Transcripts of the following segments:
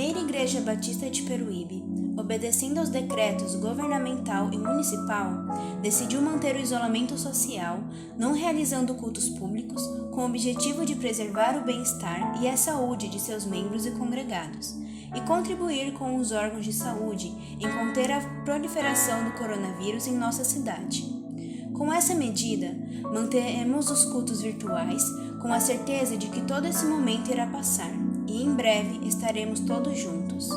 primeira Igreja Batista de Peruíbe, obedecendo aos decretos governamental e municipal, decidiu manter o isolamento social, não realizando cultos públicos, com o objetivo de preservar o bem-estar e a saúde de seus membros e congregados, e contribuir com os órgãos de saúde em conter a proliferação do coronavírus em nossa cidade. Com essa medida, mantemos os cultos virtuais, com a certeza de que todo esse momento irá passar, e em breve estaremos todos juntos.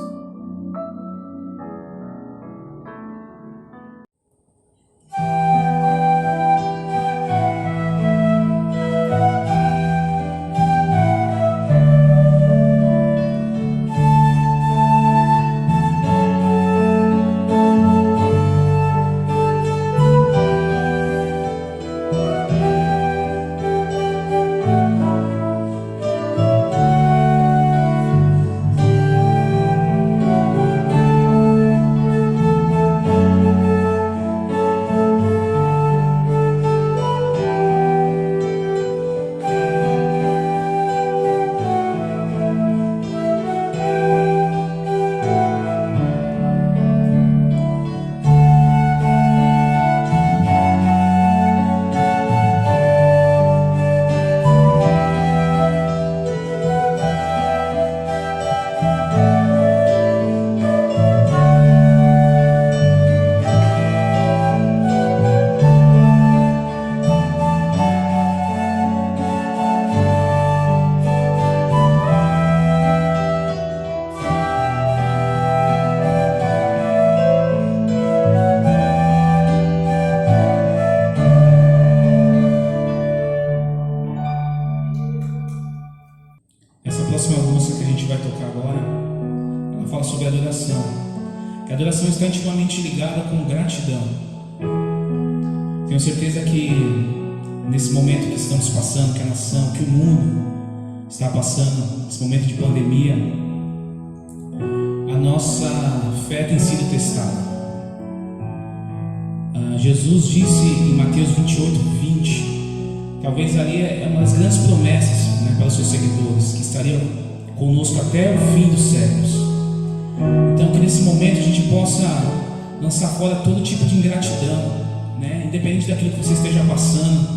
Essa próxima música que a gente vai tocar agora, ela fala sobre adoração. Que a adoração está intimamente ligada com gratidão. Tenho certeza que nesse momento que estamos passando, que a nação, que o mundo está passando, esse momento de pandemia, a nossa fé tem sido testada. Jesus disse em Mateus 28:20, talvez ali é uma das grandes promessas, para os seus seguidores, que estariam conosco até o fim dos séculos. Então que nesse momento a gente possa lançar fora todo tipo de ingratidão, independente daquilo que você esteja passando.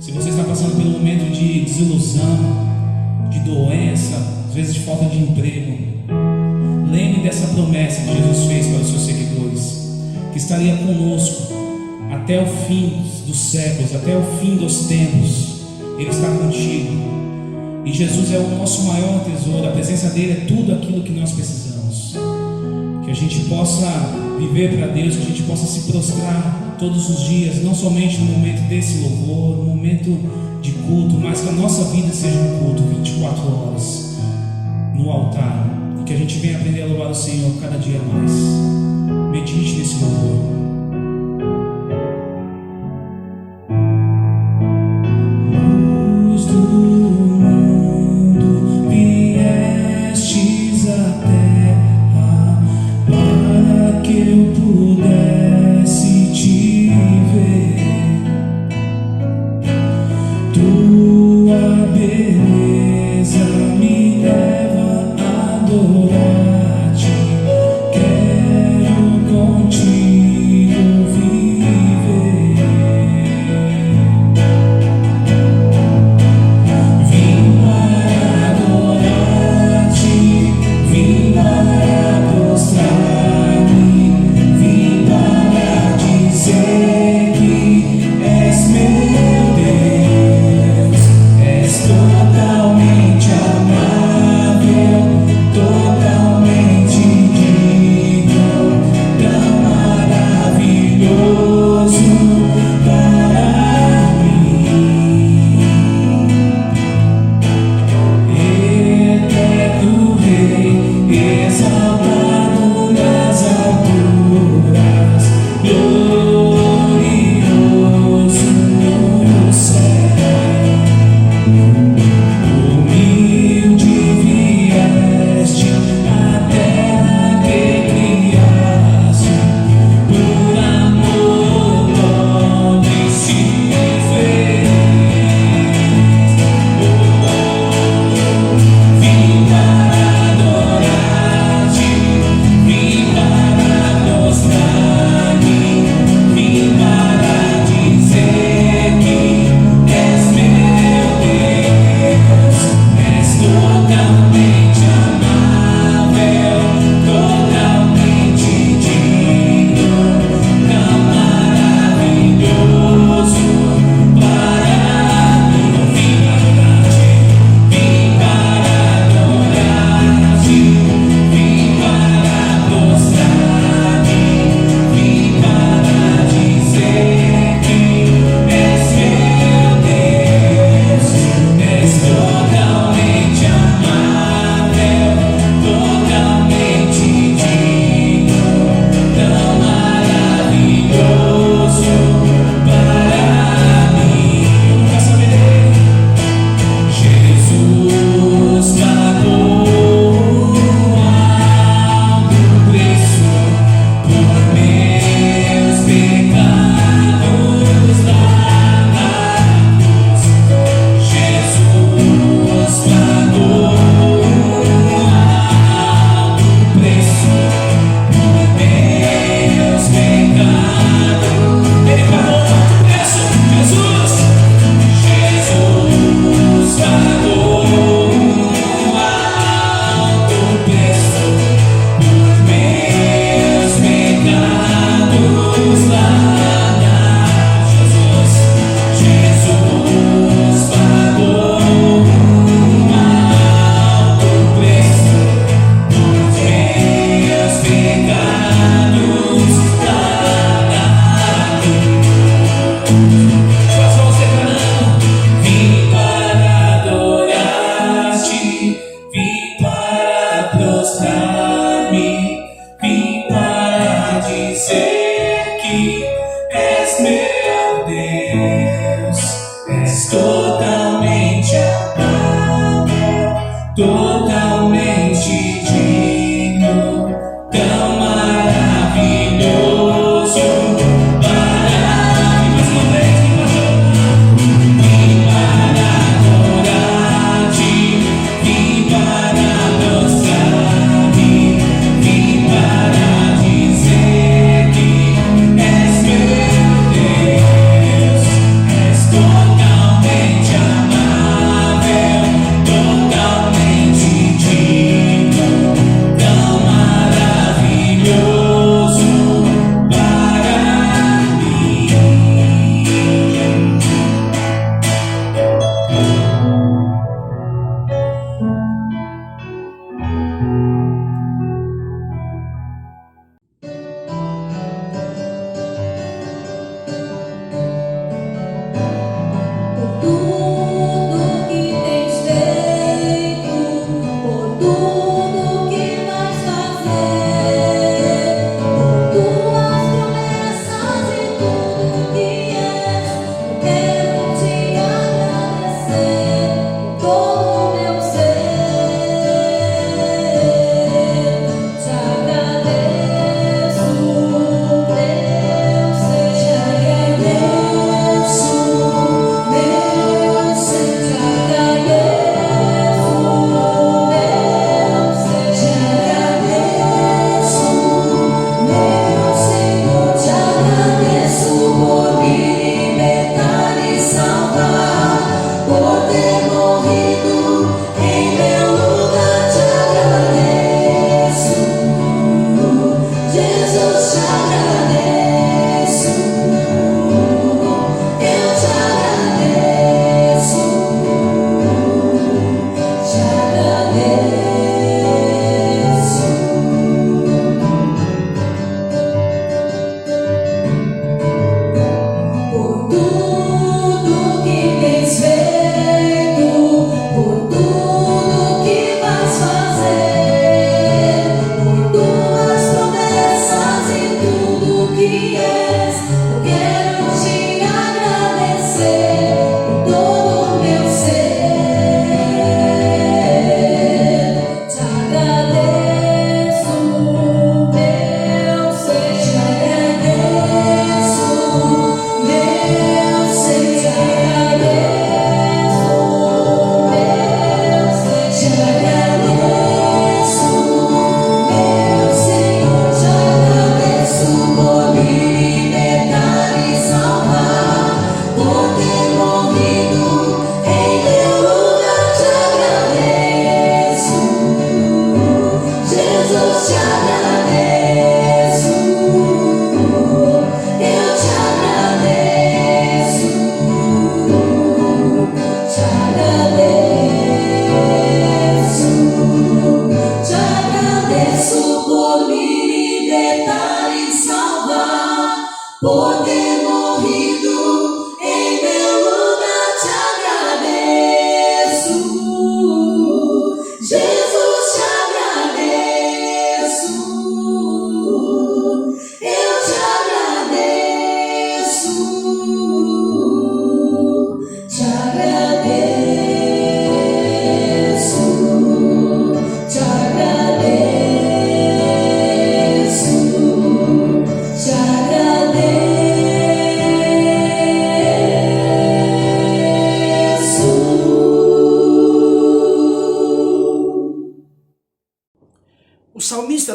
Se você está passando por um momento de desilusão, de doença, às vezes de falta de emprego, lembre dessa promessa que Jesus fez para os seus seguidores, que estaria conosco até o fim dos séculos, até o fim dos tempos. Ele está contigo. E Jesus é o nosso maior tesouro, a presença dele é tudo aquilo que nós precisamos. Que a gente possa viver para Deus, que a gente possa se prostrar todos os dias, não somente no momento desse louvor, no momento de culto, mas que a nossa vida seja um culto 24 horas no altar. E que a gente venha aprender a louvar o Senhor cada dia mais. Medite nesse louvor. Quero contigo.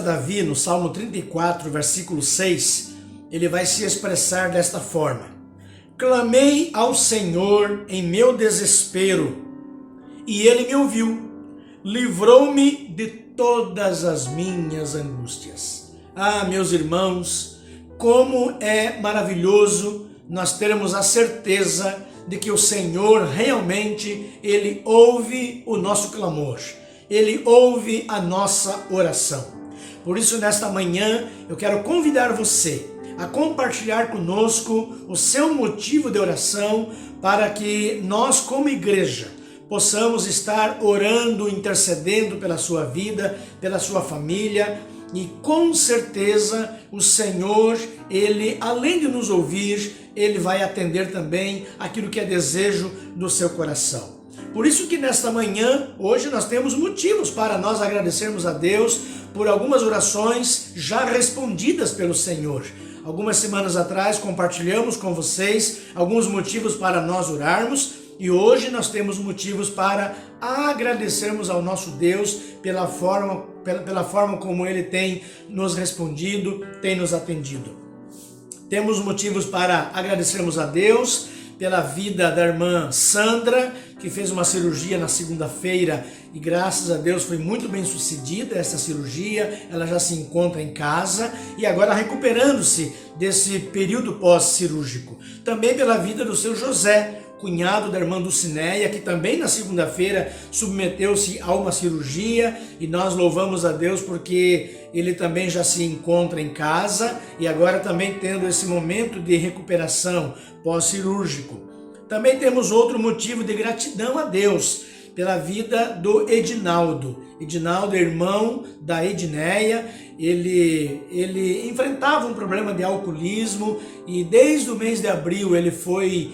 Davi, no Salmo 34, versículo 6, ele vai se expressar desta forma: clamei ao Senhor em meu desespero, e ele me ouviu, livrou-me de todas as minhas angústias. Ah, meus irmãos, como é maravilhoso nós termos a certeza de que o Senhor realmente, Ele ouve o nosso clamor, Ele ouve a nossa oração. Por isso, nesta manhã, eu quero convidar você a compartilhar conosco o seu motivo de oração para que nós, como igreja, possamos estar orando, intercedendo pela sua vida, pela sua família, e com certeza o Senhor, Ele, além de nos ouvir, Ele vai atender também aquilo que é desejo do seu coração. Por isso que nesta manhã, hoje nós temos motivos para nós agradecermos a Deus por algumas orações já respondidas pelo Senhor. Algumas semanas atrás compartilhamos com vocês alguns motivos para nós orarmos, e hoje nós temos motivos para agradecermos ao nosso Deus pela forma como Ele tem nos respondido, tem nos atendido. Temos motivos para agradecermos a Deus pela vida da irmã Sandra, que fez uma cirurgia na segunda-feira e graças a Deus foi muito bem sucedida essa cirurgia. Ela já se encontra em casa e agora recuperando-se desse período pós-cirúrgico. Também pela vida do seu José, cunhado da irmã Dulcineia, que também na segunda-feira submeteu-se a uma cirurgia, e nós louvamos a Deus porque ele também já se encontra em casa e agora também tendo esse momento de recuperação pós-cirúrgico. Também temos outro motivo de gratidão a Deus pela vida do Edinaldo. Edinaldo é irmão da Edneia. Ele enfrentava um problema de alcoolismo e desde o mês de abril ele foi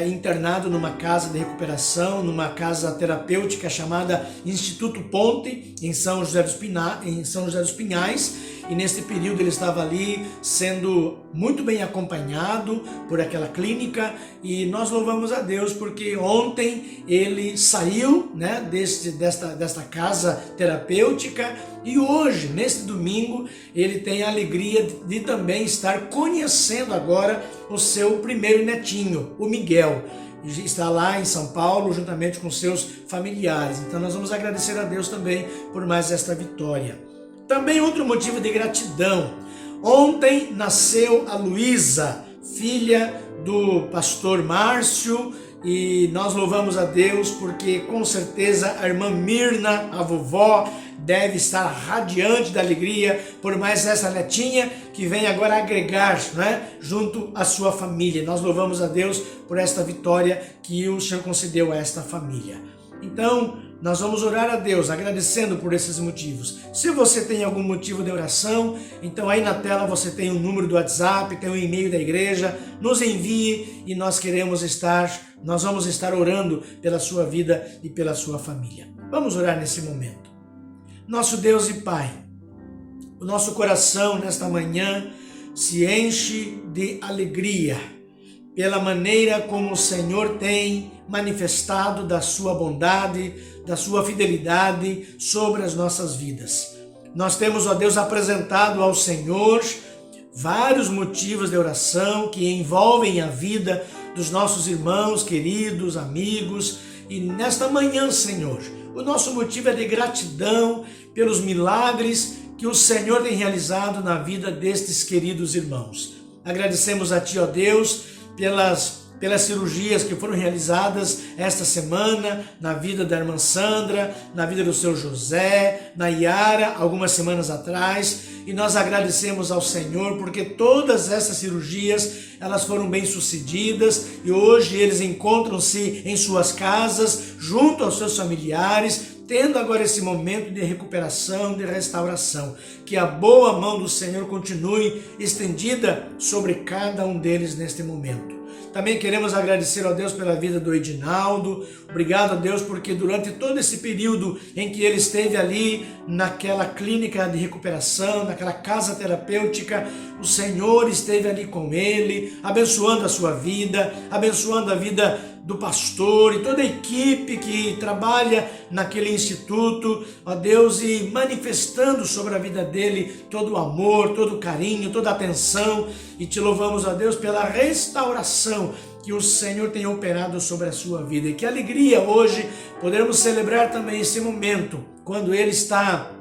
internado numa casa de recuperação, numa casa terapêutica chamada Instituto Ponte, em São José dos Pinhais, e nesse período ele estava ali sendo muito bem acompanhado por aquela clínica, e nós louvamos a Deus porque ontem ele saiu, né, desta casa terapêutica, e hoje, neste domingo, ele tem a alegria de também estar conhecendo agora o seu primeiro netinho, o Miguel. Está lá em São Paulo juntamente com seus familiares. Então nós vamos agradecer a Deus também por mais esta vitória. Também outro motivo de gratidão. Ontem nasceu a Luísa, filha do pastor Márcio, e nós louvamos a Deus porque com certeza a irmã Mirna, a vovó, deve estar radiante da alegria por mais essa netinha que vem agora agregar, né, junto à sua família. Nós louvamos a Deus por esta vitória que o Senhor concedeu a esta família. Então, nós vamos orar a Deus agradecendo por esses motivos. Se você tem algum motivo de oração, então aí na tela você tem o número do WhatsApp, tem o e-mail da igreja, nos envie e nós vamos estar orando pela sua vida e pela sua família. Vamos orar nesse momento. Nosso Deus e Pai, o nosso coração nesta manhã se enche de alegria pela maneira como o Senhor tem manifestado da sua bondade, da sua fidelidade sobre as nossas vidas. Nós temos, ó Deus, apresentado ao Senhor vários motivos de oração que envolvem a vida dos nossos irmãos, queridos, amigos, e nesta manhã, Senhor, o nosso motivo é de gratidão pelos milagres que o Senhor tem realizado na vida destes queridos irmãos. Agradecemos a Ti, ó Deus, pelas cirurgias que foram realizadas esta semana na vida da irmã Sandra, na vida do seu José, na Yara, algumas semanas atrás, e nós agradecemos ao Senhor porque todas essas cirurgias elas foram bem sucedidas e hoje eles encontram-se em suas casas, junto aos seus familiares, tendo agora esse momento de recuperação, de restauração. Que a boa mão do Senhor continue estendida sobre cada um deles neste momento. Também queremos agradecer a Deus pela vida do Edinaldo. Obrigado a Deus porque durante todo esse período em que ele esteve ali naquela clínica de recuperação, naquela casa terapêutica, o Senhor esteve ali com ele, abençoando a sua vida, abençoando a vida do pastor e toda a equipe que trabalha naquele instituto, ó Deus, e manifestando sobre a vida dele todo o amor, todo o carinho, toda a atenção, e te louvamos, ó Deus, pela restauração que o Senhor tem operado sobre a sua vida. E que alegria hoje podermos celebrar também esse momento, quando ele está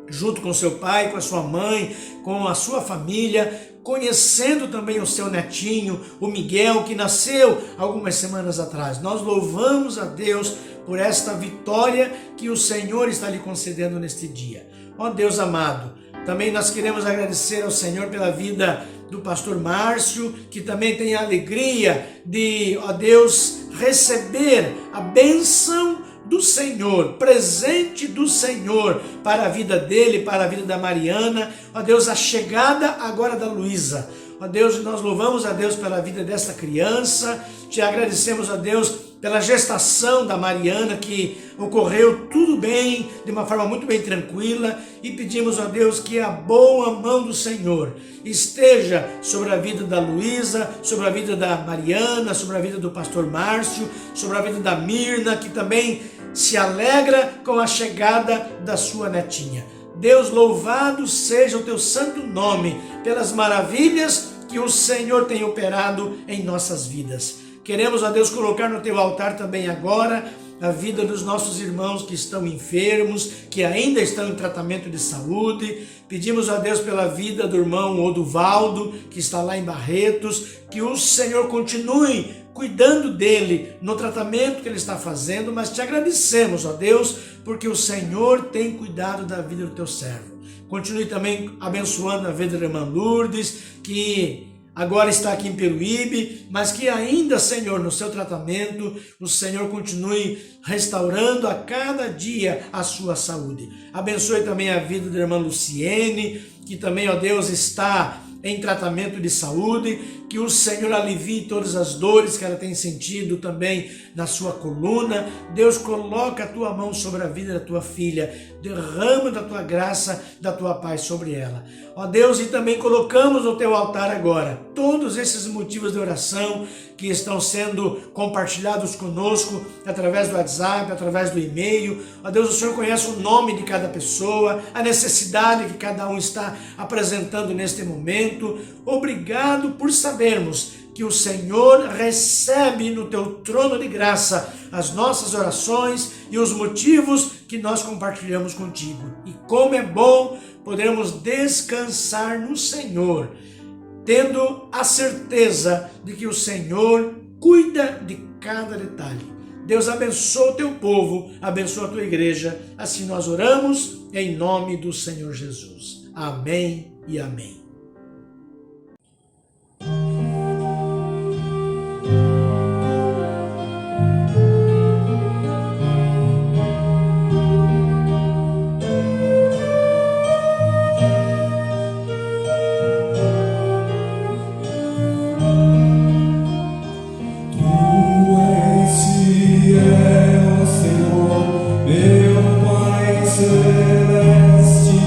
junto com seu pai, com a sua mãe, com a sua família, conhecendo também o seu netinho, o Miguel, que nasceu algumas semanas atrás. Nós louvamos a Deus por esta vitória que o Senhor está lhe concedendo neste dia. Ó Deus amado, também nós queremos agradecer ao Senhor pela vida do pastor Márcio, que também tem a alegria de, ó Deus, receber a bênção do Senhor, presente do Senhor para a vida dele, para a vida da Mariana, ó Deus, a chegada agora da Luísa. Ó Deus, nós louvamos a Deus pela vida desta criança, te agradecemos, ó Deus, pela gestação da Mariana, que ocorreu tudo bem, de uma forma muito bem tranquila, e pedimos a Deus que a boa mão do Senhor esteja sobre a vida da Luísa, sobre a vida da Mariana, sobre a vida do pastor Márcio, sobre a vida da Mirna, que também se alegra com a chegada da sua netinha. Deus, louvado seja o teu santo nome, pelas maravilhas que o Senhor tem operado em nossas vidas. Queremos, ó Deus, colocar no teu altar também agora a vida dos nossos irmãos que estão enfermos, que ainda estão em tratamento de saúde. Pedimos a Deus pela vida do irmão Oduvaldo, que está lá em Barretos, que o Senhor continue cuidando dele no tratamento que ele está fazendo, mas te agradecemos, ó Deus, porque o Senhor tem cuidado da vida do teu servo. Continue também abençoando a vida da irmã Lourdes, que agora está aqui em Peruíbe, mas que ainda, Senhor, no seu tratamento, o Senhor continue restaurando a cada dia a sua saúde. Abençoe também a vida da irmã Luciene, que também, ó Deus, está em tratamento de saúde, que o Senhor alivie todas as dores que ela tem sentido também na sua coluna. Deus, coloca a tua mão sobre a vida da tua filha, derrama da tua graça, da tua paz sobre ela. Ó Deus, e também colocamos no teu altar agora todos esses motivos de oração que estão sendo compartilhados conosco através do WhatsApp, através do e-mail. Ó Deus, o Senhor conhece o nome de cada pessoa, a necessidade que cada um está apresentando neste momento. Obrigado por sabermos que o Senhor recebe no teu trono de graça as nossas orações e os motivos que nós compartilhamos contigo. E como é bom podermos descansar no Senhor, tendo a certeza de que o Senhor cuida de cada detalhe. Deus abençoa o teu povo, abençoa a tua igreja. Assim nós oramos em nome do Senhor Jesus. Amém e amém. Celeste,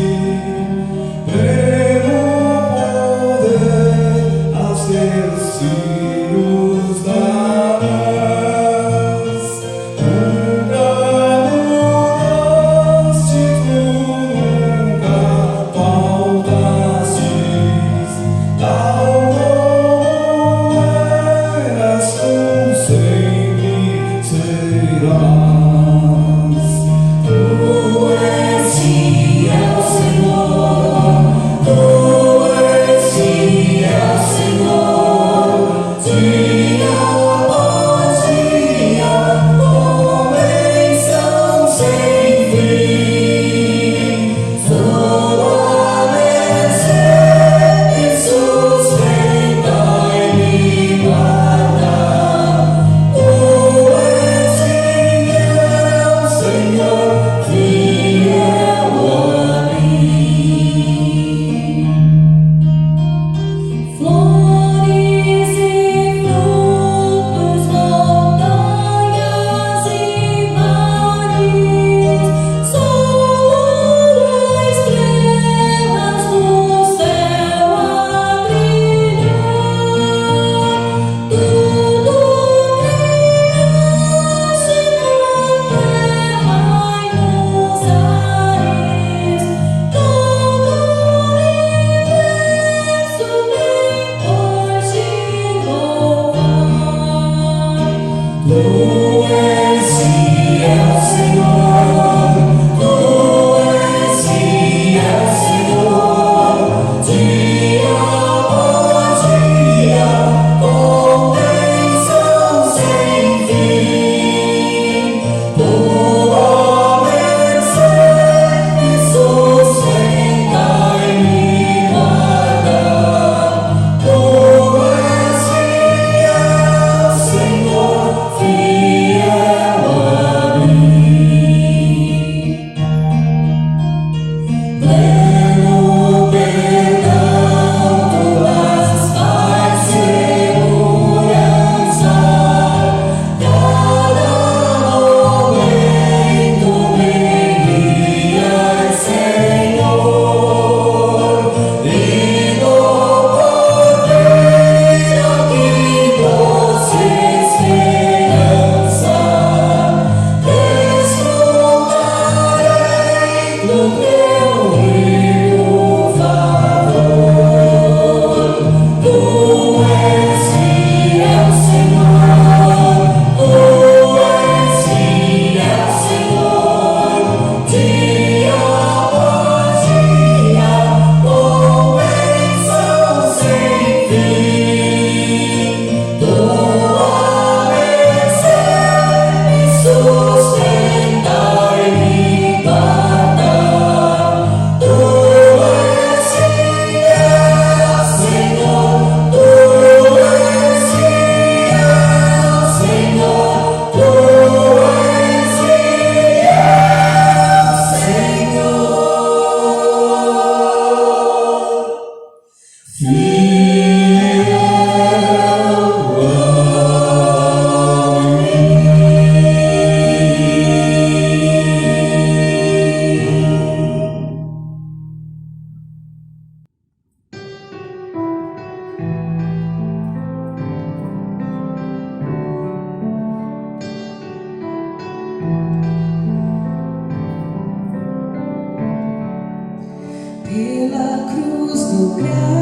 Pela cruz do graças,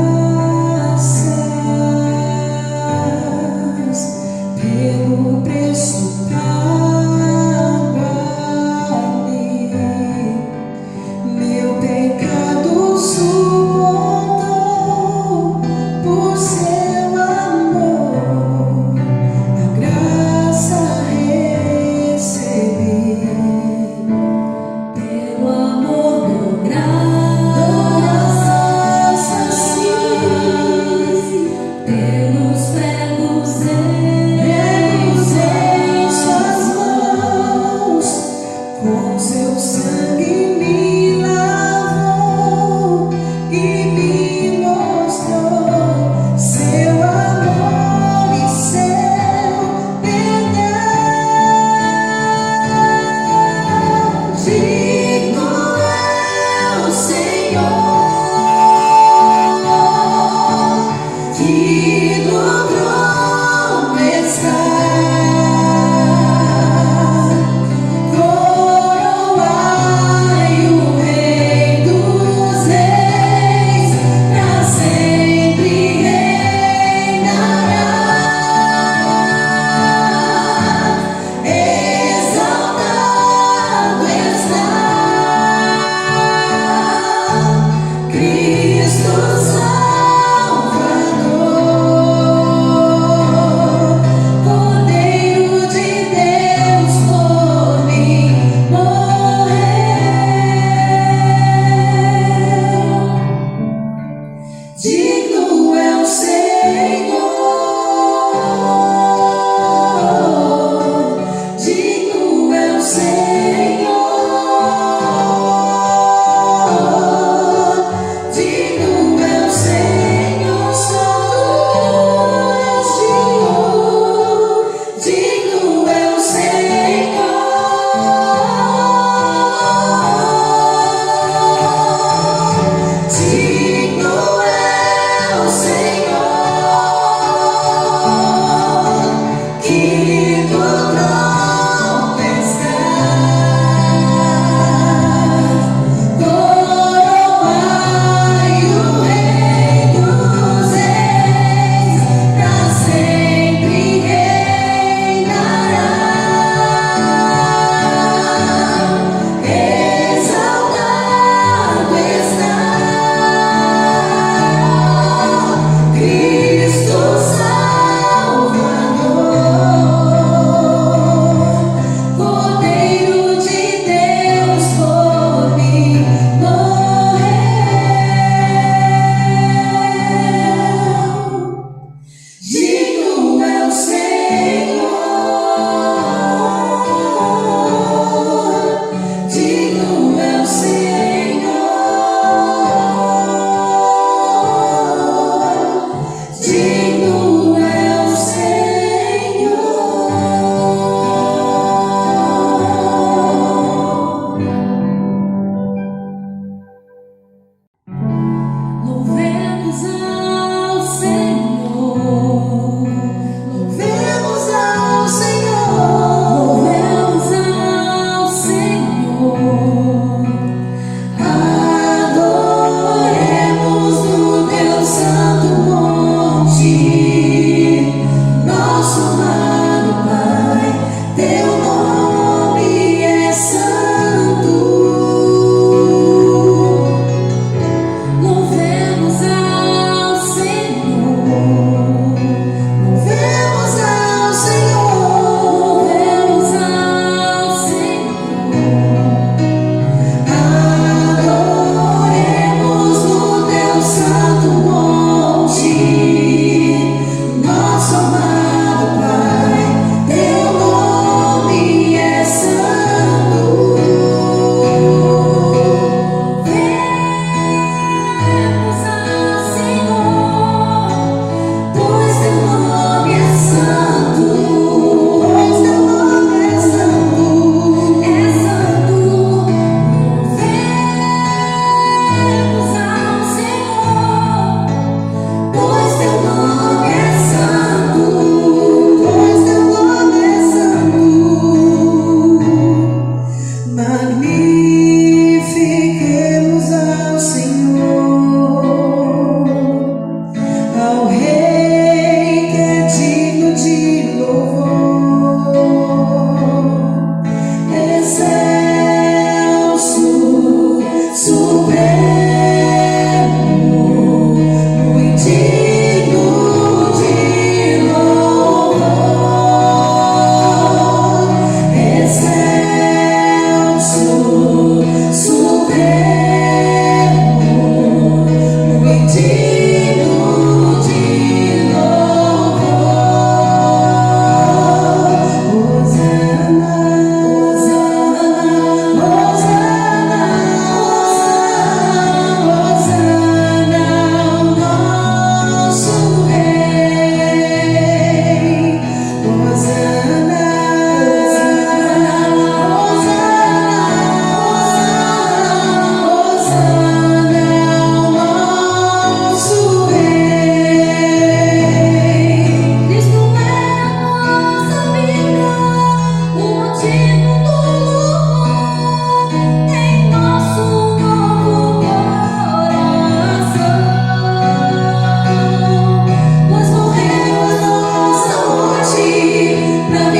pelo preço pago ali, meu pecado suportou por seu amor, a graça recebi. Pelo amor do graça, sim.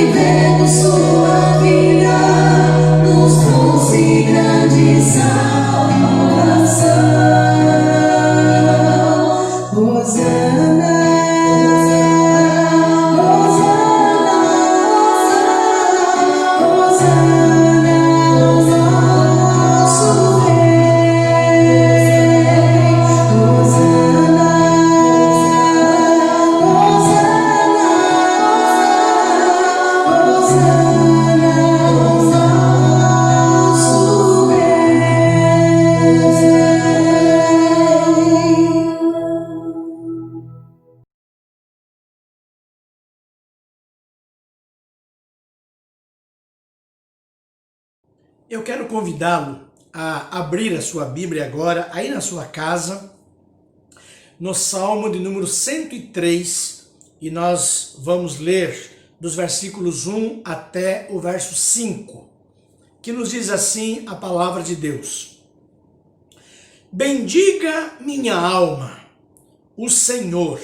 vivendo sua vida nos trouxe grande salvação. Hosana, Hosana, Hosana, nosso Rei. Hosana, Eu quero convidá-lo a abrir a sua Bíblia agora, aí na sua casa, no Salmo de número 103, e nós vamos ler dos versículos 1 até o verso 5, que nos diz assim a palavra de Deus. Bendiga minha alma, o Senhor,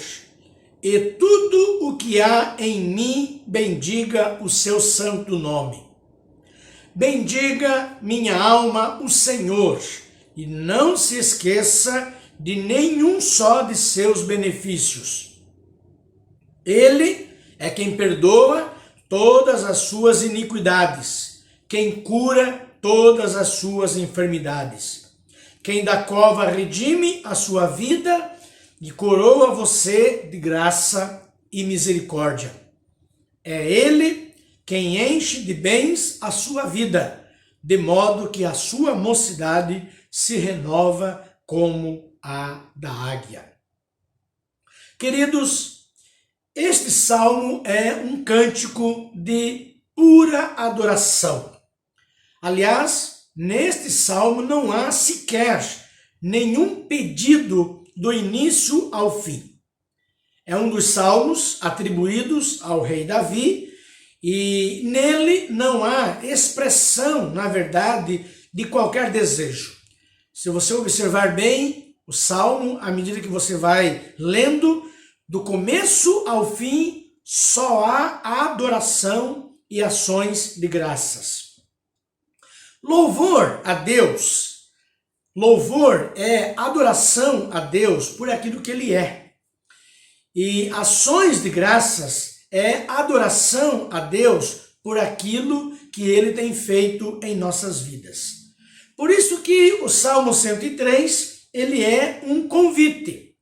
e tudo o que há em mim, bendiga o seu santo nome. Bendiga minha alma o Senhor, e não se esqueça de nenhum só de seus benefícios. Ele é quem perdoa todas as suas iniquidades, quem cura todas as suas enfermidades, quem da cova redime a sua vida e coroa você de graça e misericórdia. É Ele quem enche de bens a sua vida, de modo que a sua mocidade se renova como a da águia. Queridos, este salmo é um cântico de pura adoração. Aliás, neste salmo não há sequer nenhum pedido do início ao fim. É um dos salmos atribuídos ao rei Davi, e nele não há expressão, na verdade, de qualquer desejo. Se você observar bem o salmo, à medida que você vai lendo, do começo ao fim, só há adoração e ações de graças. Louvor a Deus. Louvor é adoração a Deus por aquilo que Ele é. E ações de graças é adoração a Deus por aquilo que Ele tem feito em nossas vidas. Por isso que o Salmo 103, ele é um convite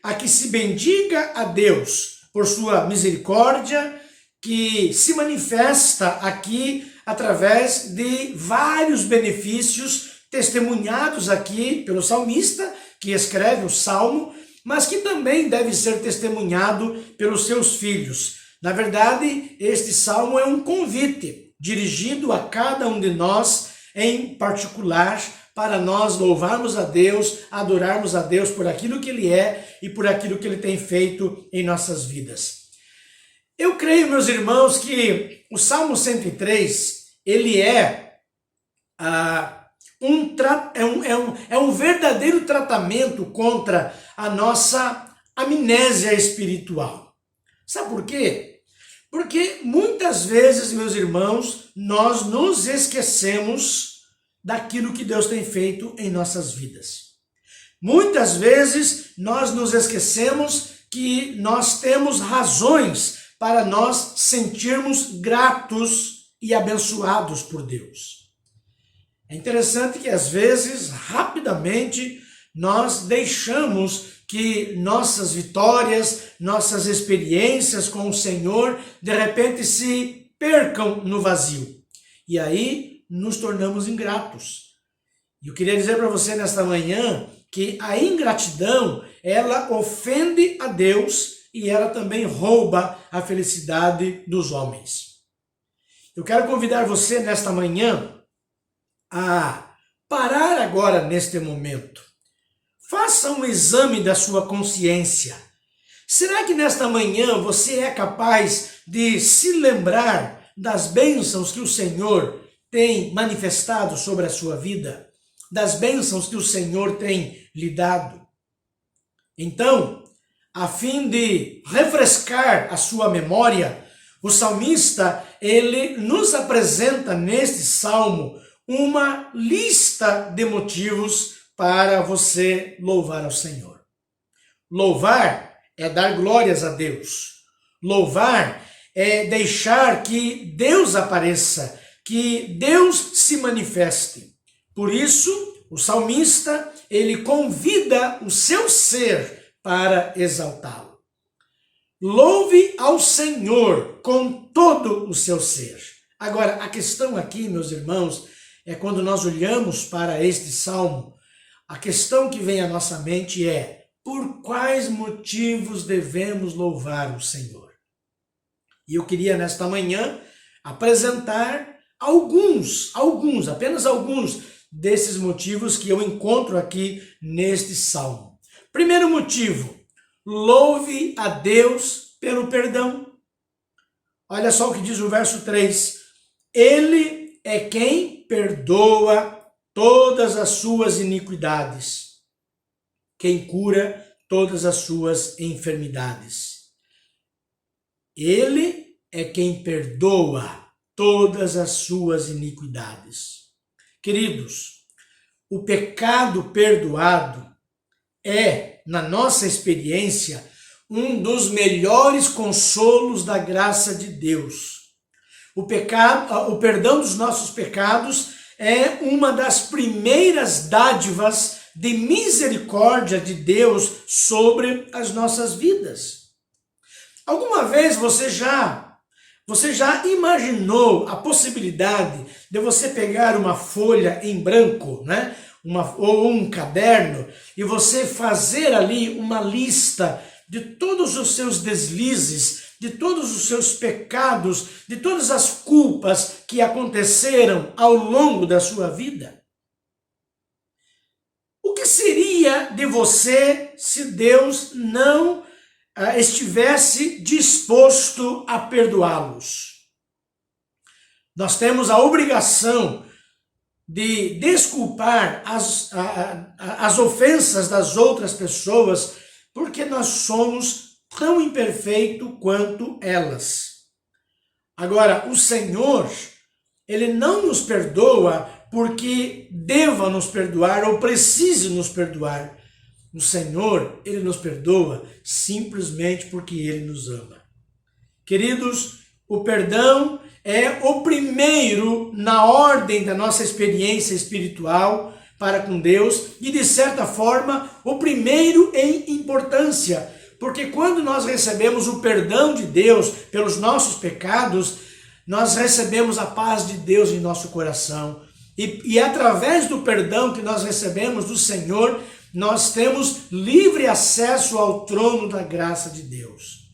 a que se bendiga a Deus por sua misericórdia, que se manifesta aqui através de vários benefícios testemunhados aqui pelo salmista, que escreve o Salmo, mas que também deve ser testemunhado pelos seus filhos. Na verdade, este salmo é um convite dirigido a cada um de nós em particular, para nós louvarmos a Deus, adorarmos a Deus por aquilo que Ele é e por aquilo que Ele tem feito em nossas vidas. Eu creio, meus irmãos, que o Salmo 103, ele é um verdadeiro tratamento contra a nossa amnésia espiritual. Sabe por quê? Porque muitas vezes, meus irmãos, nós nos esquecemos daquilo que Deus tem feito em nossas vidas. Muitas vezes nós nos esquecemos que nós temos razões para nós sentirmos gratos e abençoados por Deus. É interessante que às vezes, rapidamente, nós deixamos que nossas vitórias, nossas experiências com o Senhor, de repente se percam no vazio. E aí nos tornamos ingratos. E eu queria dizer para você nesta manhã que a ingratidão, ela ofende a Deus e ela também rouba a felicidade dos homens. Eu quero convidar você nesta manhã a parar agora neste momento. Faça um exame da sua consciência. Será que nesta manhã você é capaz de se lembrar das bênçãos que o Senhor tem manifestado sobre a sua vida? Das bênçãos que o Senhor tem lhe dado? Então, a fim de refrescar a sua memória, O salmista, ele nos apresenta neste salmo uma lista de motivos para você louvar ao Senhor. Louvar é dar glórias a Deus. Louvar é deixar que Deus apareça, que Deus se manifeste. Por isso, o salmista, ele convida o seu ser para exaltá-lo. Louve ao Senhor com todo o seu ser. Agora, a questão aqui, meus irmãos, é quando nós olhamos para este salmo, a questão que vem à nossa mente é: por quais motivos devemos louvar o Senhor? E eu queria nesta manhã apresentar apenas alguns desses motivos que eu encontro aqui neste salmo. Primeiro motivo: louve a Deus pelo perdão. Olha só o que diz o verso 3. Ele é quem perdoa todas as suas iniquidades, quem cura todas as suas enfermidades. Ele é quem perdoa todas as suas iniquidades. Queridos, o pecado perdoado é, na nossa experiência, um dos melhores consolos da graça de Deus. O perdão dos nossos pecados é uma das primeiras dádivas de misericórdia de Deus sobre as nossas vidas. Alguma vez você já imaginou a possibilidade de você pegar uma folha em branco, né? Ou um caderno, e você fazer ali uma lista de todos os seus deslizes, de todos os seus pecados, de todas as culpas que aconteceram ao longo da sua vida? O que seria de você se Deus não estivesse disposto a perdoá-los? Nós temos a obrigação de desculpar as ofensas das outras pessoas, porque nós somos tão imperfeitos quanto elas. Agora, o Senhor, Ele não nos perdoa porque deva nos perdoar ou precise nos perdoar. O Senhor, Ele nos perdoa simplesmente porque Ele nos ama. Queridos, o perdão é o primeiro na ordem da nossa experiência espiritual para com Deus e, de certa forma, o primeiro em importância, porque quando nós recebemos o perdão de Deus pelos nossos pecados, nós recebemos a paz de Deus em nosso coração e através do perdão que nós recebemos do Senhor, nós temos livre acesso ao trono da graça de Deus.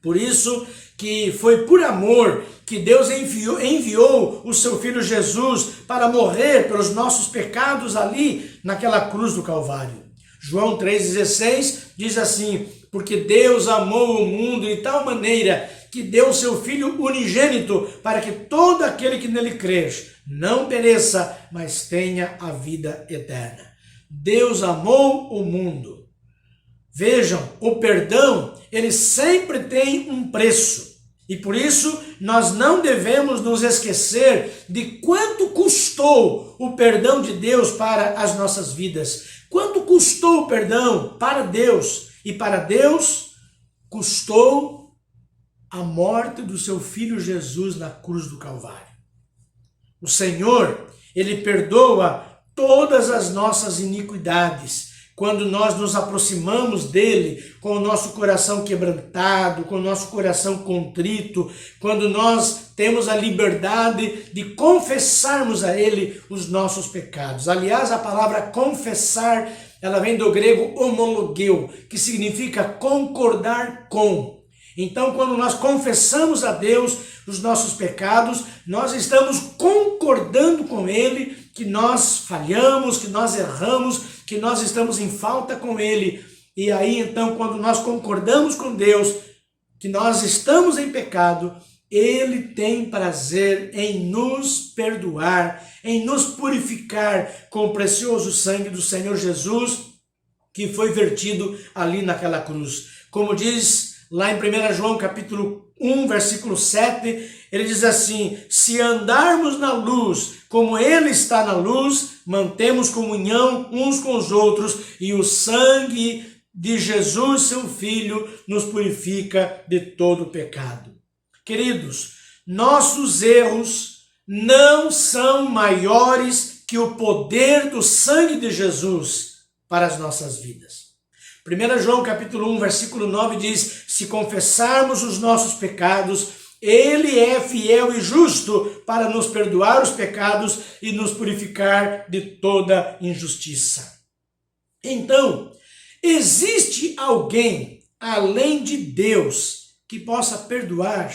Por isso que foi por amor que Deus enviou o seu Filho Jesus para morrer pelos nossos pecados ali naquela cruz do Calvário. João 3,16 diz assim: porque Deus amou o mundo de tal maneira que deu o seu Filho unigênito para que todo aquele que nele crer não pereça, mas tenha a vida eterna. Deus amou o mundo. Vejam, o perdão, ele sempre tem um preço. E por isso, nós não devemos nos esquecer de quanto custou o perdão de Deus para as nossas vidas. Quanto custou o perdão para Deus? E para Deus, custou a morte do seu Filho Jesus na cruz do Calvário. O Senhor, Ele perdoa todas as nossas iniquidades. Quando nós nos aproximamos dele com o nosso coração quebrantado, com o nosso coração contrito, quando nós temos a liberdade de confessarmos a ele os nossos pecados. Aliás, a palavra confessar, ela vem do grego homologeu, que significa concordar com. Então, quando nós confessamos a Deus os nossos pecados, nós estamos concordando com ele que nós falhamos, que nós erramos, que nós estamos em falta com ele. E aí, então, quando nós concordamos com Deus que nós estamos em pecado, ele tem prazer em nos perdoar, em nos purificar com o precioso sangue do Senhor Jesus, que foi vertido ali naquela cruz. Como diz lá em 1 João capítulo 1, versículo 7, ele diz assim: se andarmos na luz, como ele está na luz, mantemos comunhão uns com os outros, e o sangue de Jesus, seu Filho, nos purifica de todo pecado. Queridos, nossos erros não são maiores que o poder do sangue de Jesus para as nossas vidas. 1 João capítulo 1, versículo 9 diz: se confessarmos os nossos pecados, ele é fiel e justo para nos perdoar os pecados e nos purificar de toda injustiça. Então, existe alguém além de Deus que possa perdoar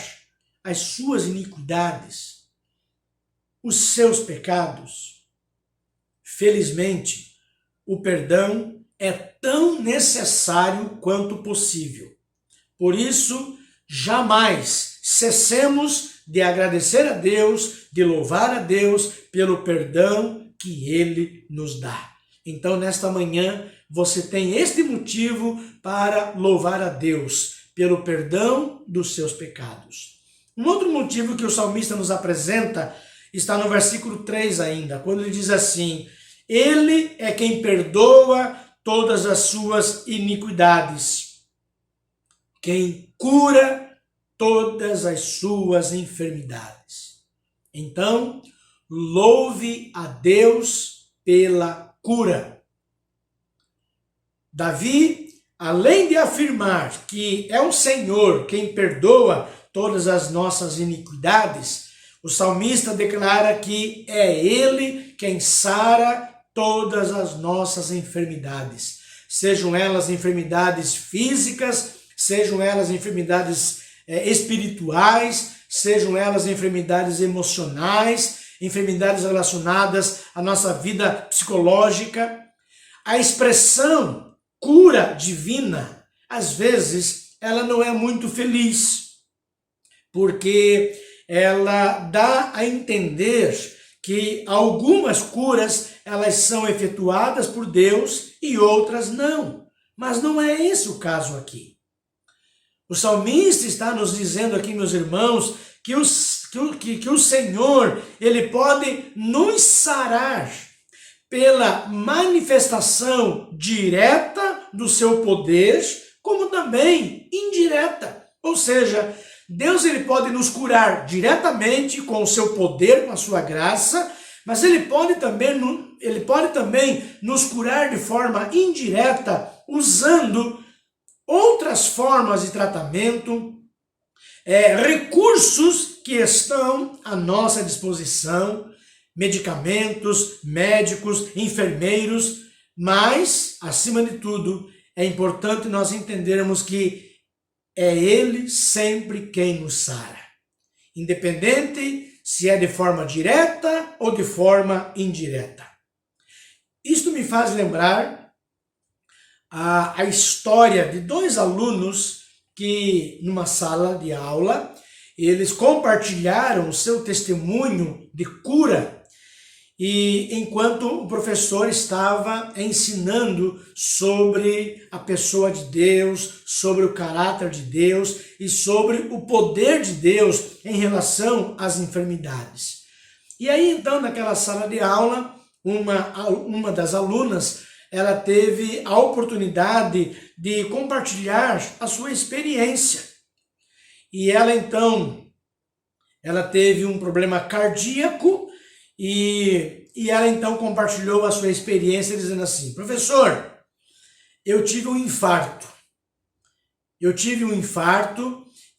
as suas iniquidades, os seus pecados? Felizmente, o perdão é tão necessário quanto possível. Por isso, jamais cessemos de agradecer a Deus, de louvar a Deus pelo perdão que Ele nos dá. Então, nesta manhã, você tem este motivo para louvar a Deus pelo perdão dos seus pecados. Um outro motivo que o salmista nos apresenta está no versículo 3 ainda, quando ele diz assim: ele é quem perdoa todas as suas iniquidades, quem cura todas as suas enfermidades. Então, louve a Deus pela cura. Davi, além de afirmar que é o Senhor quem perdoa todas as nossas iniquidades, o salmista declara que é Ele quem sara todas as nossas enfermidades, sejam elas enfermidades físicas, sejam elas enfermidades espirituais, sejam elas enfermidades emocionais, enfermidades relacionadas à nossa vida psicológica. A expressão cura divina, às vezes, ela não é muito feliz, porque ela dá a entender que algumas curas elas são efetuadas por Deus e outras não. Mas não é esse o caso aqui. O salmista está nos dizendo aqui, meus irmãos, que o Senhor, Ele pode nos sarar pela manifestação direta do seu poder, como também indireta. Ou seja, Deus ele pode nos curar diretamente com o seu poder, com a sua graça, mas ele pode também nos curar de forma indireta, usando outras formas de tratamento, recursos que estão à nossa disposição, medicamentos, médicos, enfermeiros, mas, acima de tudo, é importante nós entendermos que é Ele sempre quem nos sara, independente se é de forma direta ou de forma indireta. Isto me faz lembrar a história de dois alunos que, numa sala de aula, eles compartilharam o seu testemunho de cura, e enquanto o professor estava ensinando sobre a pessoa de Deus, sobre o caráter de Deus e sobre o poder de Deus em relação às enfermidades. E aí então, naquela sala de aula, uma das alunas, ela teve a oportunidade de compartilhar a sua experiência. E ela então, ela teve um problema cardíaco e ela então compartilhou a sua experiência dizendo assim: professor, eu tive um infarto.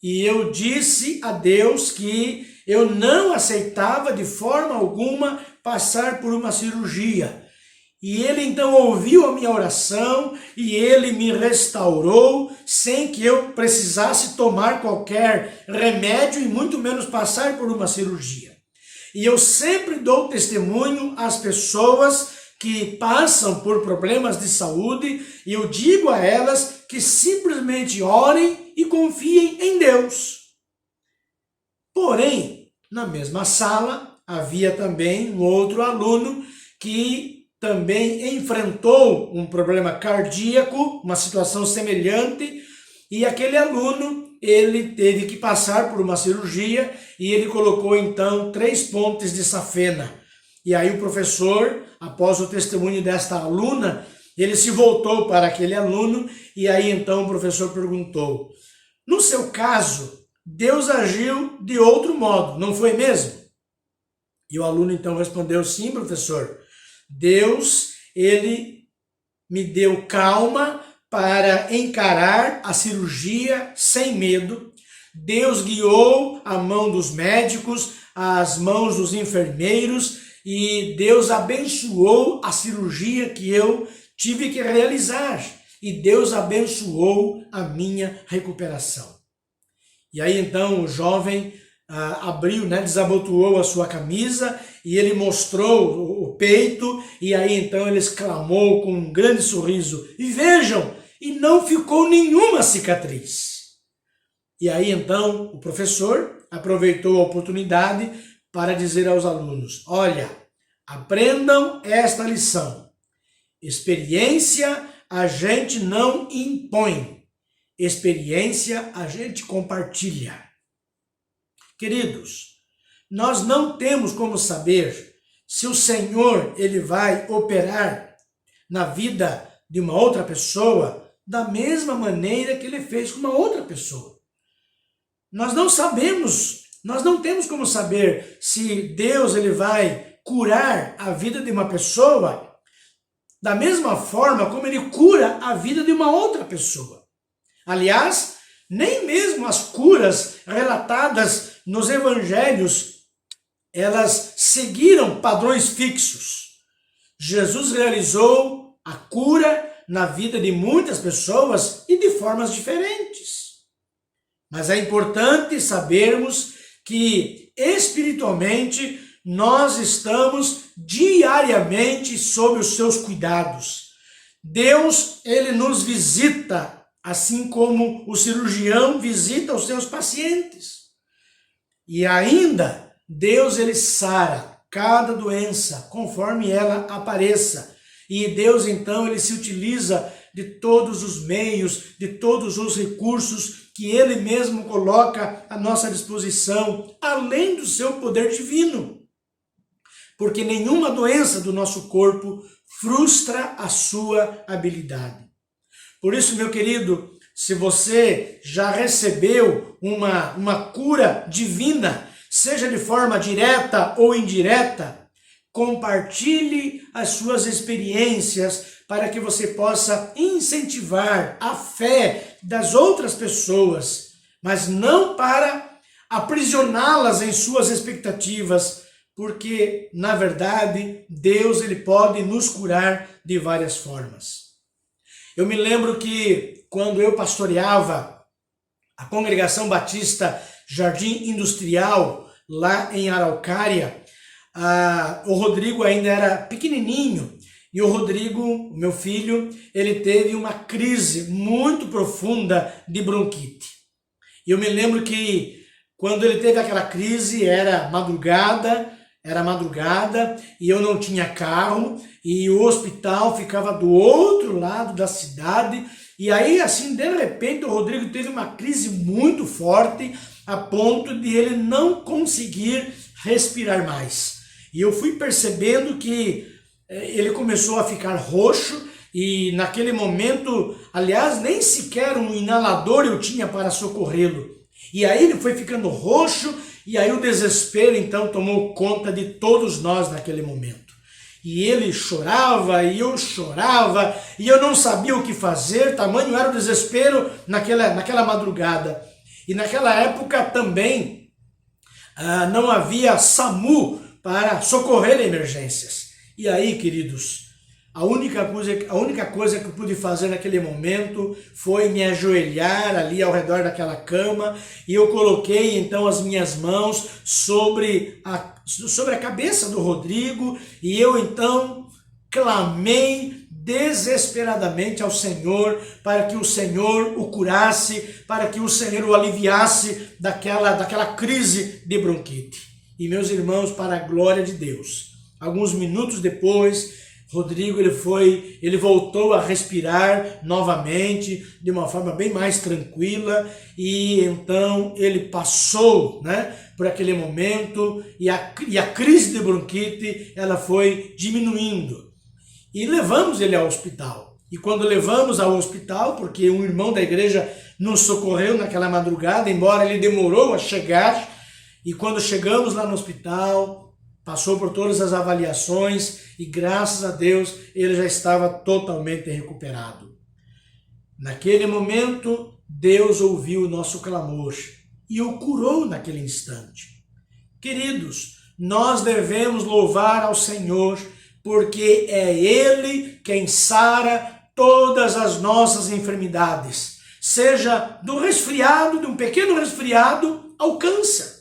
E eu disse a Deus que eu não aceitava de forma alguma passar por uma cirurgia. E ele então ouviu a minha oração e ele me restaurou sem que eu precisasse tomar qualquer remédio e muito menos passar por uma cirurgia. E eu sempre dou testemunho às pessoas que passam por problemas de saúde e eu digo a elas que simplesmente orem e confiem em Deus. Porém, na mesma sala havia também um outro aluno que também enfrentou um problema cardíaco, uma situação semelhante, e aquele aluno, ele teve que passar por uma cirurgia e ele colocou então 3 pontes de safena. E aí o professor, após o testemunho desta aluna, ele se voltou para aquele aluno e aí então o professor perguntou: no seu caso, Deus agiu de outro modo, não foi mesmo? E o aluno então respondeu: sim, professor. Deus, ele me deu calma para encarar a cirurgia sem medo. Deus guiou a mão dos médicos, as mãos dos enfermeiros, e Deus abençoou a cirurgia que eu tive que realizar. E Deus abençoou a minha recuperação. E aí então o jovem abriu, desabotoou a sua camisa e ele mostrou o peito, e aí então ele exclamou com um grande sorriso: e vejam, e não ficou nenhuma cicatriz. E aí então o professor aproveitou a oportunidade para dizer aos alunos: olha, aprendam esta lição. Experiência a gente não impõe, experiência a gente compartilha. Queridos, nós não temos como saber se o Senhor ele vai operar na vida de uma outra pessoa da mesma maneira que ele fez com uma outra pessoa. Nós não sabemos, nós não temos como saber se Deus ele vai curar a vida de uma pessoa da mesma forma como ele cura a vida de uma outra pessoa. Aliás, nem mesmo as curas relatadas nos evangelhos, elas seguiram padrões fixos. Jesus realizou a cura na vida de muitas pessoas e de formas diferentes. Mas é importante sabermos que espiritualmente nós estamos diariamente sob os seus cuidados. Deus, ele nos visita, assim como o cirurgião visita os seus pacientes. E ainda, Deus, ele sara cada doença conforme ela apareça. E Deus, então, ele se utiliza de todos os meios, de todos os recursos que ele mesmo coloca à nossa disposição, além do seu poder divino. Porque nenhuma doença do nosso corpo frustra a sua habilidade. Por isso, meu querido, se você já recebeu uma cura divina, seja de forma direta ou indireta, compartilhe as suas experiências para que você possa incentivar a fé das outras pessoas, mas não para aprisioná-las em suas expectativas, porque, na verdade, Deus ele pode nos curar de várias formas. Eu me lembro que quando eu pastoreava a Congregação Batista Jardim Industrial, lá em Araucária, o Rodrigo ainda era pequenininho, e o Rodrigo, meu filho, ele teve uma crise muito profunda de bronquite. E eu me lembro que quando ele teve aquela crise era madrugada, e eu não tinha carro, e o hospital ficava do outro lado da cidade, e aí assim, de repente, o Rodrigo teve uma crise muito forte, a ponto de ele não conseguir respirar mais. E eu fui percebendo que ele começou a ficar roxo, e naquele momento, aliás, nem sequer um inalador eu tinha para socorrê-lo. E aí ele foi ficando roxo, e aí o desespero então tomou conta de todos nós naquele momento. E ele chorava, e eu não sabia o que fazer, tamanho era o desespero naquela madrugada. E naquela época também não havia SAMU para socorrer emergências. E aí, queridos, a única coisa que eu pude fazer naquele momento foi me ajoelhar ali ao redor daquela cama, e eu coloquei então as minhas mãos sobre a cabeça do Rodrigo, e eu então clamei desesperadamente ao Senhor para que o Senhor o curasse, para que o Senhor o aliviasse daquela crise de bronquite. E meus irmãos, para a glória de Deus, alguns minutos depois, Rodrigo ele voltou a respirar novamente de uma forma bem mais tranquila e então ele passou, né, por aquele momento e a crise de bronquite ela foi diminuindo e levamos ele ao hospital. E quando levamos ao hospital, porque um irmão da igreja nos socorreu naquela madrugada, embora ele demorou a chegar, e quando chegamos lá no hospital, passou por todas as avaliações e graças a Deus ele já estava totalmente recuperado. Naquele momento, Deus ouviu o nosso clamor e o curou naquele instante. Queridos, nós devemos louvar ao Senhor porque é Ele quem sara todas as nossas enfermidades, seja do resfriado, de um pequeno resfriado, ao câncer.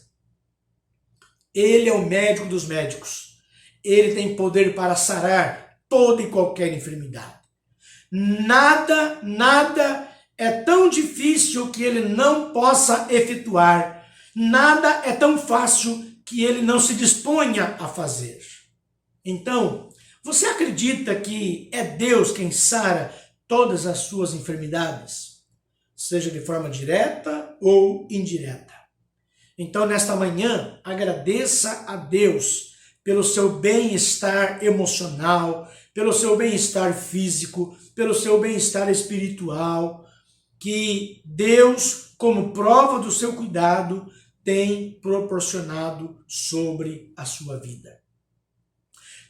Ele é o médico dos médicos. Ele tem poder para sarar toda e qualquer enfermidade. Nada é tão difícil que ele não possa efetuar. Nada é tão fácil que ele não se disponha a fazer. Então, você acredita que é Deus quem sara todas as suas enfermidades? Seja de forma direta ou indireta. Então, nesta manhã, agradeça a Deus pelo seu bem-estar emocional, pelo seu bem-estar físico, pelo seu bem-estar espiritual, que Deus, como prova do seu cuidado, tem proporcionado sobre a sua vida.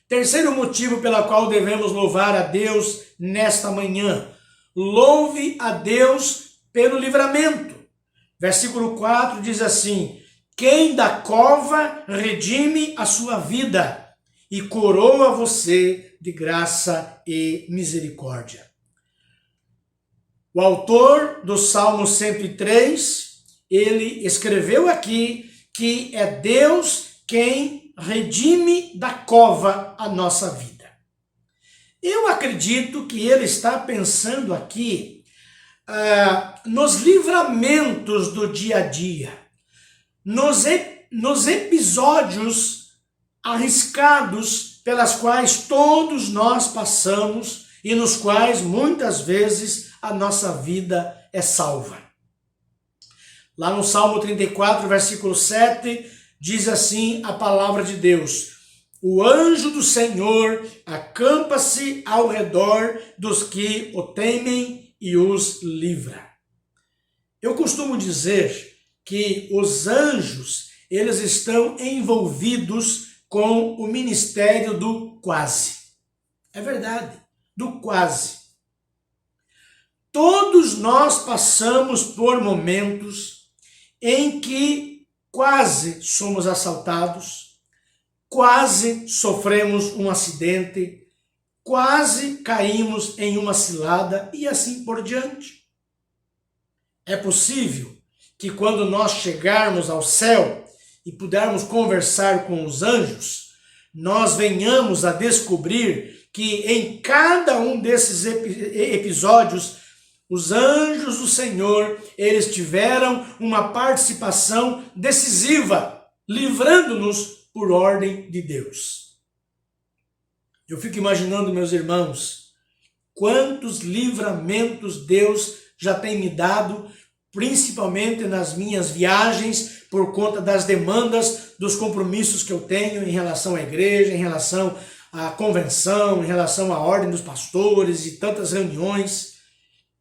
Terceiro motivo pelo qual devemos louvar a Deus nesta manhã. Louve a Deus pelo livramento. Versículo 4 diz assim: quem da cova redime a sua vida e coroa você de graça e misericórdia. O autor do Salmo 103, ele escreveu aqui que é Deus quem redime da cova a nossa vida. Eu acredito que ele está pensando aqui nos livramentos do dia a dia, nos episódios arriscados pelas quais todos nós passamos e nos quais muitas vezes a nossa vida é salva. Lá no Salmo 34, versículo 7, diz assim a palavra de Deus: o anjo do Senhor acampa-se ao redor dos que o temem e os livra. Eu costumo dizer que os anjos, eles estão envolvidos com o ministério do quase. É verdade, do quase. Todos nós passamos por momentos em que quase somos assaltados, quase sofremos um acidente, quase caímos em uma cilada e assim por diante. É possível que quando nós chegarmos ao céu e pudermos conversar com os anjos, nós venhamos a descobrir que em cada um desses episódios, os anjos do Senhor, eles tiveram uma participação decisiva, livrando-nos por ordem de Deus. Eu fico imaginando, meus irmãos, quantos livramentos Deus já tem me dado, principalmente nas minhas viagens, por conta das demandas, dos compromissos que eu tenho em relação à igreja, em relação à convenção, em relação à ordem dos pastores e tantas reuniões.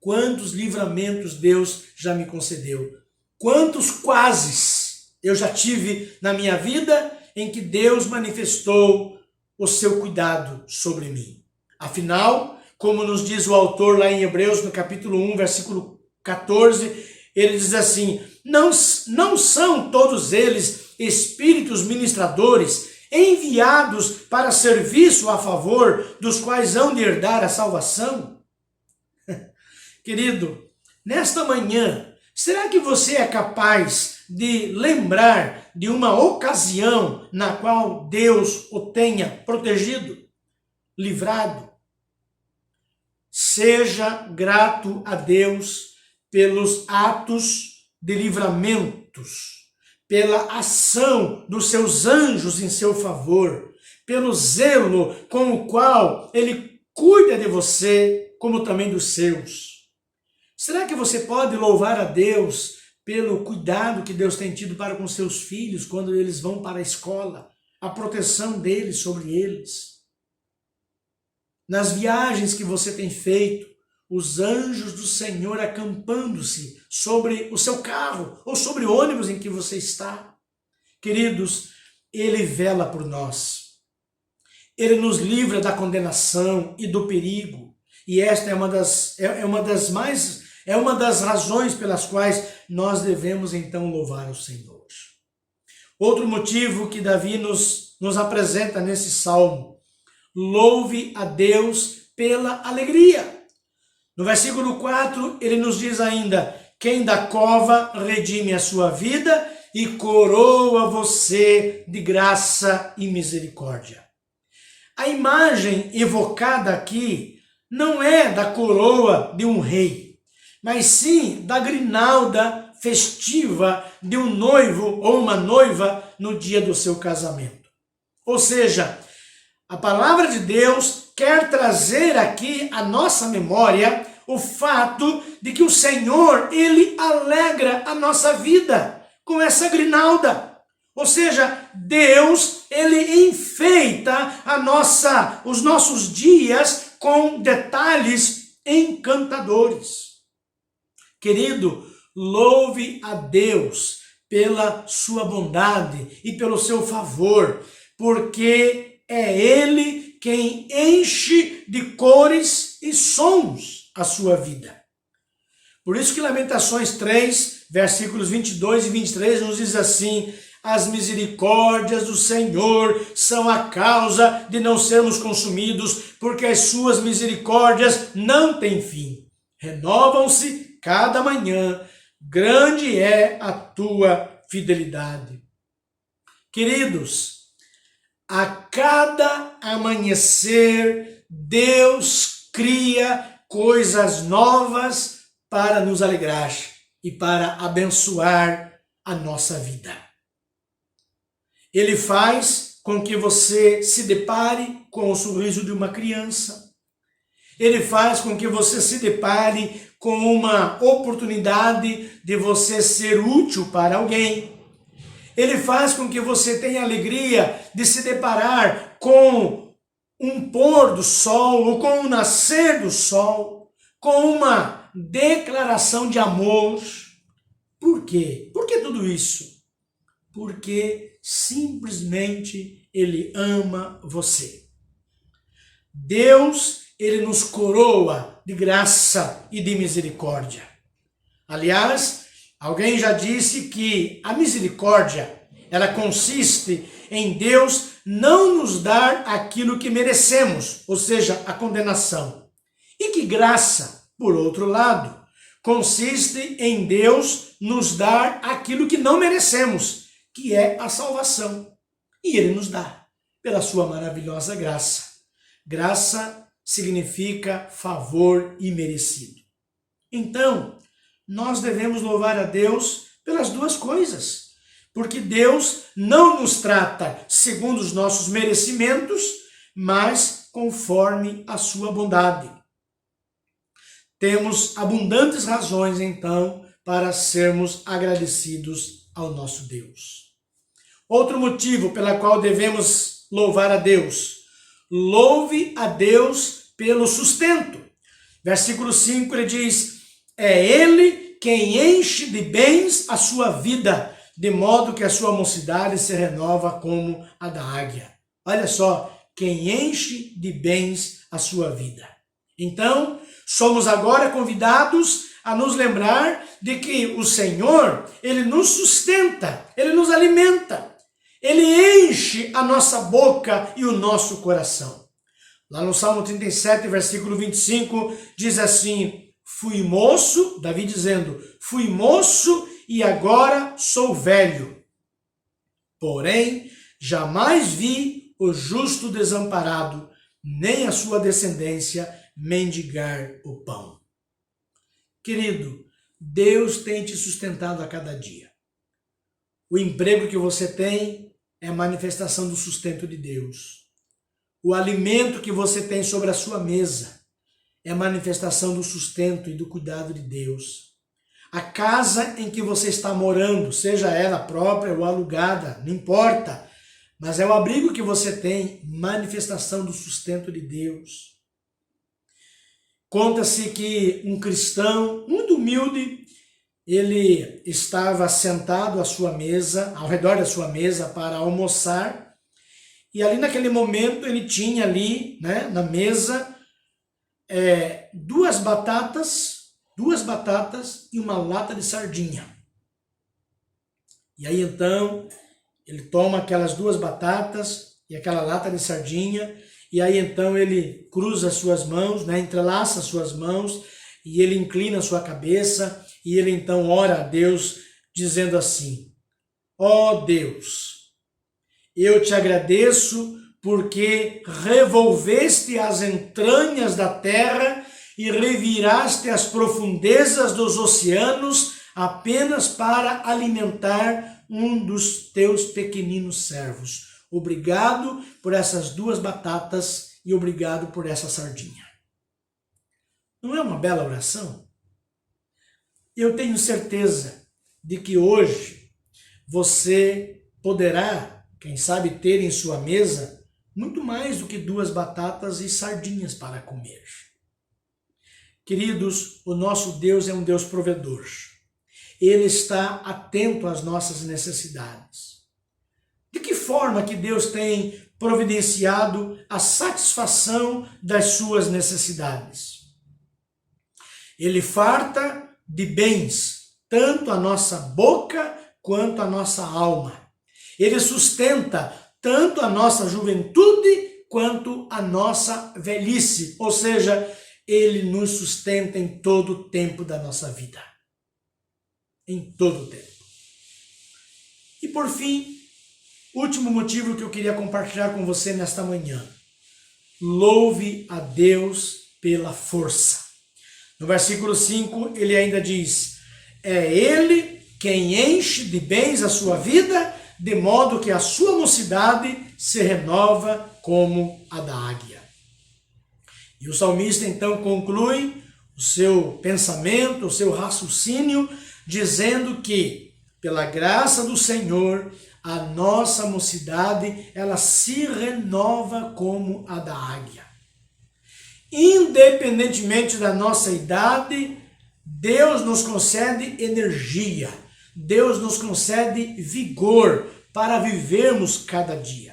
Quantos livramentos Deus já me concedeu. Quantos quases eu já tive na minha vida em que Deus manifestou o seu cuidado sobre mim. Afinal, como nos diz o autor lá em Hebreus, no capítulo 1, versículo 14, ele diz assim: não são todos eles espíritos ministradores enviados para serviço a favor dos quais hão de herdar a salvação? Querido, nesta manhã, será que você é capaz de lembrar de uma ocasião na qual Deus o tenha protegido, livrado? Seja grato a Deus pelos atos de livramentos, pela ação dos seus anjos em seu favor, pelo zelo com o qual Ele cuida de você, como também dos seus. Será que você pode louvar a Deus pelo cuidado que Deus tem tido para com seus filhos quando eles vão para a escola, a proteção deles sobre eles? Nas viagens que você tem feito, os anjos do Senhor acampando-se sobre o seu carro ou sobre o ônibus em que você está. Queridos, Ele vela por nós. Ele nos livra da condenação e do perigo. E esta é uma das razões pelas quais nós devemos então louvar o Senhor. Outro motivo que Davi nos apresenta nesse salmo: louve a Deus pela alegria. No versículo 4, ele nos diz ainda: quem da cova redime a sua vida e coroa você de graça e misericórdia. A imagem evocada aqui não é da coroa de um rei, mas sim da grinalda festiva de um noivo ou uma noiva no dia do seu casamento. Ou seja, a palavra de Deus quer trazer aqui à nossa memória o fato de que o Senhor, Ele alegra a nossa vida com essa grinalda. Ou seja, Deus, Ele enfeita os nossos dias com detalhes encantadores. Querido, louve a Deus pela sua bondade e pelo seu favor, porque é Ele quem enche de cores e sons a sua vida. Por isso que Lamentações 3, versículos 22 e 23 nos diz assim: as misericórdias do Senhor são a causa de não sermos consumidos, porque as suas misericórdias não têm fim. Renovam-se cada manhã, grande é a tua fidelidade. Queridos, a cada amanhecer, Deus cria coisas novas para nos alegrar e para abençoar a nossa vida. Ele faz com que você se depare com o sorriso de uma criança. Ele faz com que você se depare com uma oportunidade de você ser útil para alguém. Ele faz com que você tenha alegria de se deparar com um pôr do sol ou com um nascer do sol, com uma declaração de amor. Por quê? Por que tudo isso? Porque simplesmente Ele ama você. Deus, Ele nos coroa de graça e de misericórdia. Aliás, alguém já disse que a misericórdia, ela consiste em Deus não nos dar aquilo que merecemos, ou seja, a condenação. E que graça, por outro lado, consiste em Deus nos dar aquilo que não merecemos, que é a salvação. E Ele nos dá, pela sua maravilhosa graça. Graça significa favor imerecido. Então, nós devemos louvar a Deus pelas duas coisas, porque Deus não nos trata segundo os nossos merecimentos, mas conforme a sua bondade. Temos abundantes razões, então, para sermos agradecidos ao nosso Deus. Outro motivo pela qual devemos louvar a Deus: louve a Deus pelo sustento. Versículo 5 ele diz: é Ele quem enche de bens a sua vida, de modo que a sua mocidade se renova como a da águia. Olha só, quem enche de bens a sua vida. Então, somos agora convidados a nos lembrar de que o Senhor, Ele nos sustenta, Ele nos alimenta, Ele enche a nossa boca e o nosso coração. Lá no Salmo 37, versículo 25, diz assim: fui moço, Davi dizendo, fui moço e agora sou velho. Porém, jamais vi o justo desamparado, nem a sua descendência mendigar o pão. Querido, Deus tem te sustentado a cada dia. O emprego que você tem é a manifestação do sustento de Deus. O alimento que você tem sobre a sua mesa é a manifestação do sustento e do cuidado de Deus. A casa em que você está morando, seja ela própria ou alugada, não importa, mas é o abrigo que você tem, manifestação do sustento de Deus. Conta-se que um cristão muito humilde, ele estava sentado à sua mesa, ao redor da sua mesa para almoçar, e ali naquele momento ele tinha ali, né, na mesa, duas batatas e uma lata de sardinha. E aí então ele toma aquelas duas batatas e aquela lata de sardinha, e aí então ele cruza as suas mãos, né, entrelaça as suas mãos, e ele inclina a sua cabeça, e ele então ora a Deus, dizendo assim: ó Deus, eu te agradeço porque revolveste as entranhas da terra e reviraste as profundezas dos oceanos apenas para alimentar um dos teus pequeninos servos. Obrigado por essas duas batatas e obrigado por essa sardinha. Não é uma bela oração? Eu tenho certeza de que hoje você poderá, quem sabe, ter em sua mesa muito mais do que duas batatas e sardinhas para comer. Queridos, o nosso Deus é um Deus provedor. Ele está atento às nossas necessidades. De que forma que Deus tem providenciado a satisfação das suas necessidades? Ele farta de bens, tanto a nossa boca quanto a nossa alma. Ele sustenta tanto a nossa juventude quanto a nossa velhice, ou seja, ele nos sustenta em todo o tempo da nossa vida. Em todo o tempo. E por fim, último motivo que eu queria compartilhar com você nesta manhã. Louve a Deus pela força. No versículo 5, ele ainda diz: é Ele quem enche de bens a sua vida, de modo que a sua mocidade se renova como a da águia. E o salmista então conclui o seu pensamento, o seu raciocínio, dizendo que, pela graça do Senhor, a nossa mocidade, ela se renova como a da águia. Independentemente da nossa idade, Deus nos concede energia, Deus nos concede vigor para vivermos cada dia.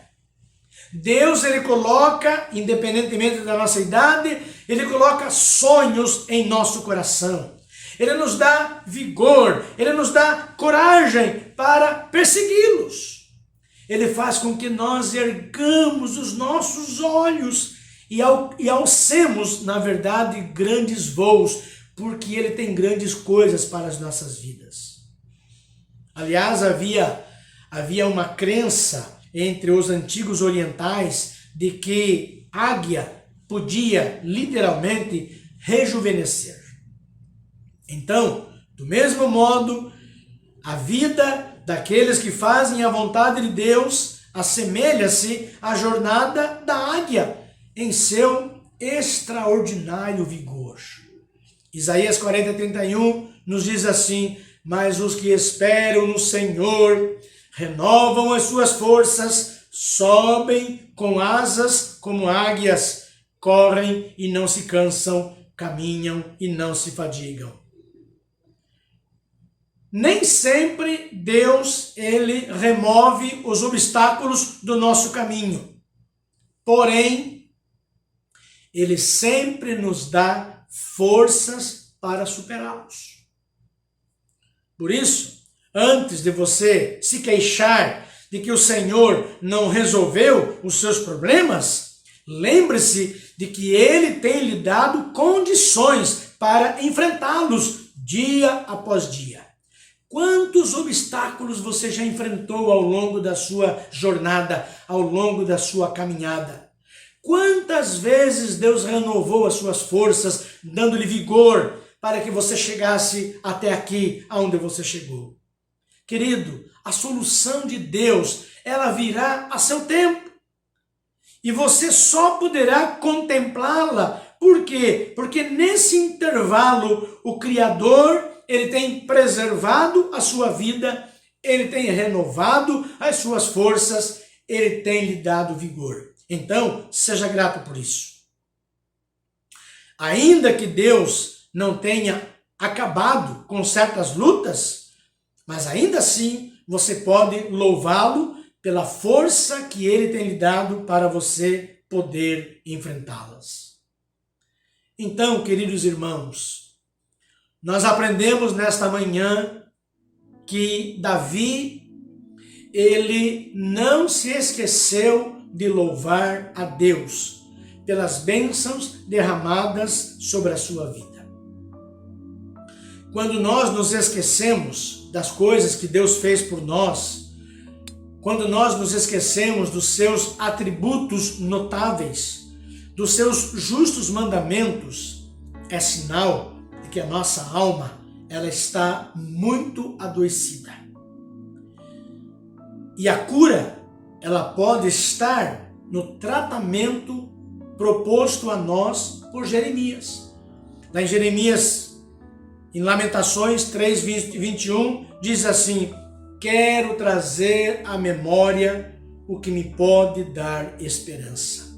Deus, ele coloca, independentemente da nossa idade, ele coloca sonhos em nosso coração. Ele nos dá vigor, ele nos dá coragem para persegui-los. Ele faz com que nós ergamos os nossos olhos e alcemos, na verdade, grandes voos, porque ele tem grandes coisas para as nossas vidas. Aliás, havia uma crença entre os antigos orientais de que águia podia literalmente rejuvenescer. Então, do mesmo modo, a vida daqueles que fazem a vontade de Deus assemelha-se à jornada da águia em seu extraordinário vigor. Isaías 40:31 nos diz assim: mas os que esperam no Senhor renovam as suas forças, sobem com asas como águias, correm e não se cansam, caminham e não se fadigam. Nem sempre Deus, ele remove os obstáculos do nosso caminho. Porém, ele sempre nos dá forças para superá-los. Por isso, antes de você se queixar de que o Senhor não resolveu os seus problemas, lembre-se de que ele tem lhe dado condições para enfrentá-los dia após dia. Quantos obstáculos você já enfrentou ao longo da sua jornada, ao longo da sua caminhada? Quantas vezes Deus renovou as suas forças, dando-lhe vigor para que você chegasse até aqui, aonde você chegou? Querido, a solução de Deus, ela virá a seu tempo. E você só poderá contemplá-la. Por quê? Porque nesse intervalo o Criador, ele tem preservado a sua vida, ele tem renovado as suas forças, ele tem lhe dado vigor. Então, seja grato por isso. Ainda que Deus não tenha acabado com certas lutas, mas ainda assim você pode louvá-lo pela força que ele tem lhe dado para você poder enfrentá-las. Então, queridos irmãos, nós aprendemos nesta manhã que Davi, ele não se esqueceu de louvar a Deus pelas bênçãos derramadas sobre a sua vida. Quando nós nos esquecemos das coisas que Deus fez por nós, quando nós nos esquecemos dos seus atributos notáveis, dos seus justos mandamentos, é sinal de que a nossa alma ela está muito adoecida. E a cura, ela pode estar no tratamento proposto a nós por Jeremias. Lá em Jeremias, em Lamentações 3:21, diz assim: quero trazer à memória o que me pode dar esperança.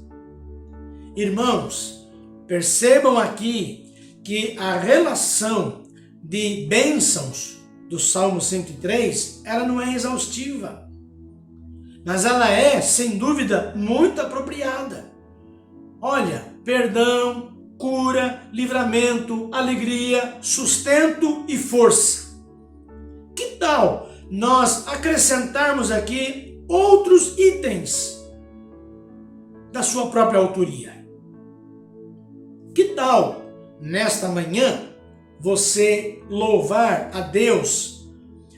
Irmãos, percebam aqui que a relação de bênçãos do Salmo 103, ela não é exaustiva, mas ela é, sem dúvida, muito apropriada. Olha, perdão, cura, livramento, alegria, sustento e força. Que tal nós acrescentarmos aqui outros itens da sua própria autoria? Que tal, nesta manhã, você louvar a Deus,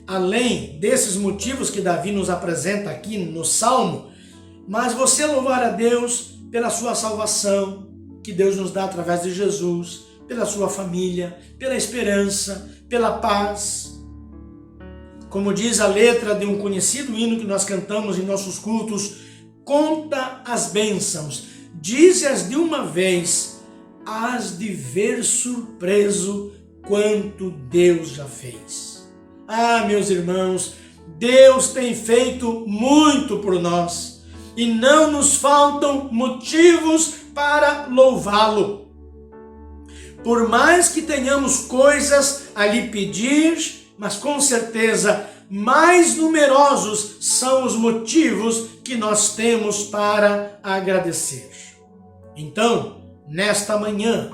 além desses motivos que Davi nos apresenta aqui no Salmo, mas você louvar a Deus pela sua salvação, que Deus nos dá através de Jesus, pela sua família, pela esperança, pela paz. Como diz a letra de um conhecido hino que nós cantamos em nossos cultos, conta as bênçãos, dize-as de uma vez, hás de ver surpreso quanto Deus já fez. Ah, meus irmãos, Deus tem feito muito por nós e não nos faltam motivos para louvá-lo. Por mais que tenhamos coisas a lhe pedir, mas com certeza mais numerosos são os motivos que nós temos para agradecer. Então, nesta manhã,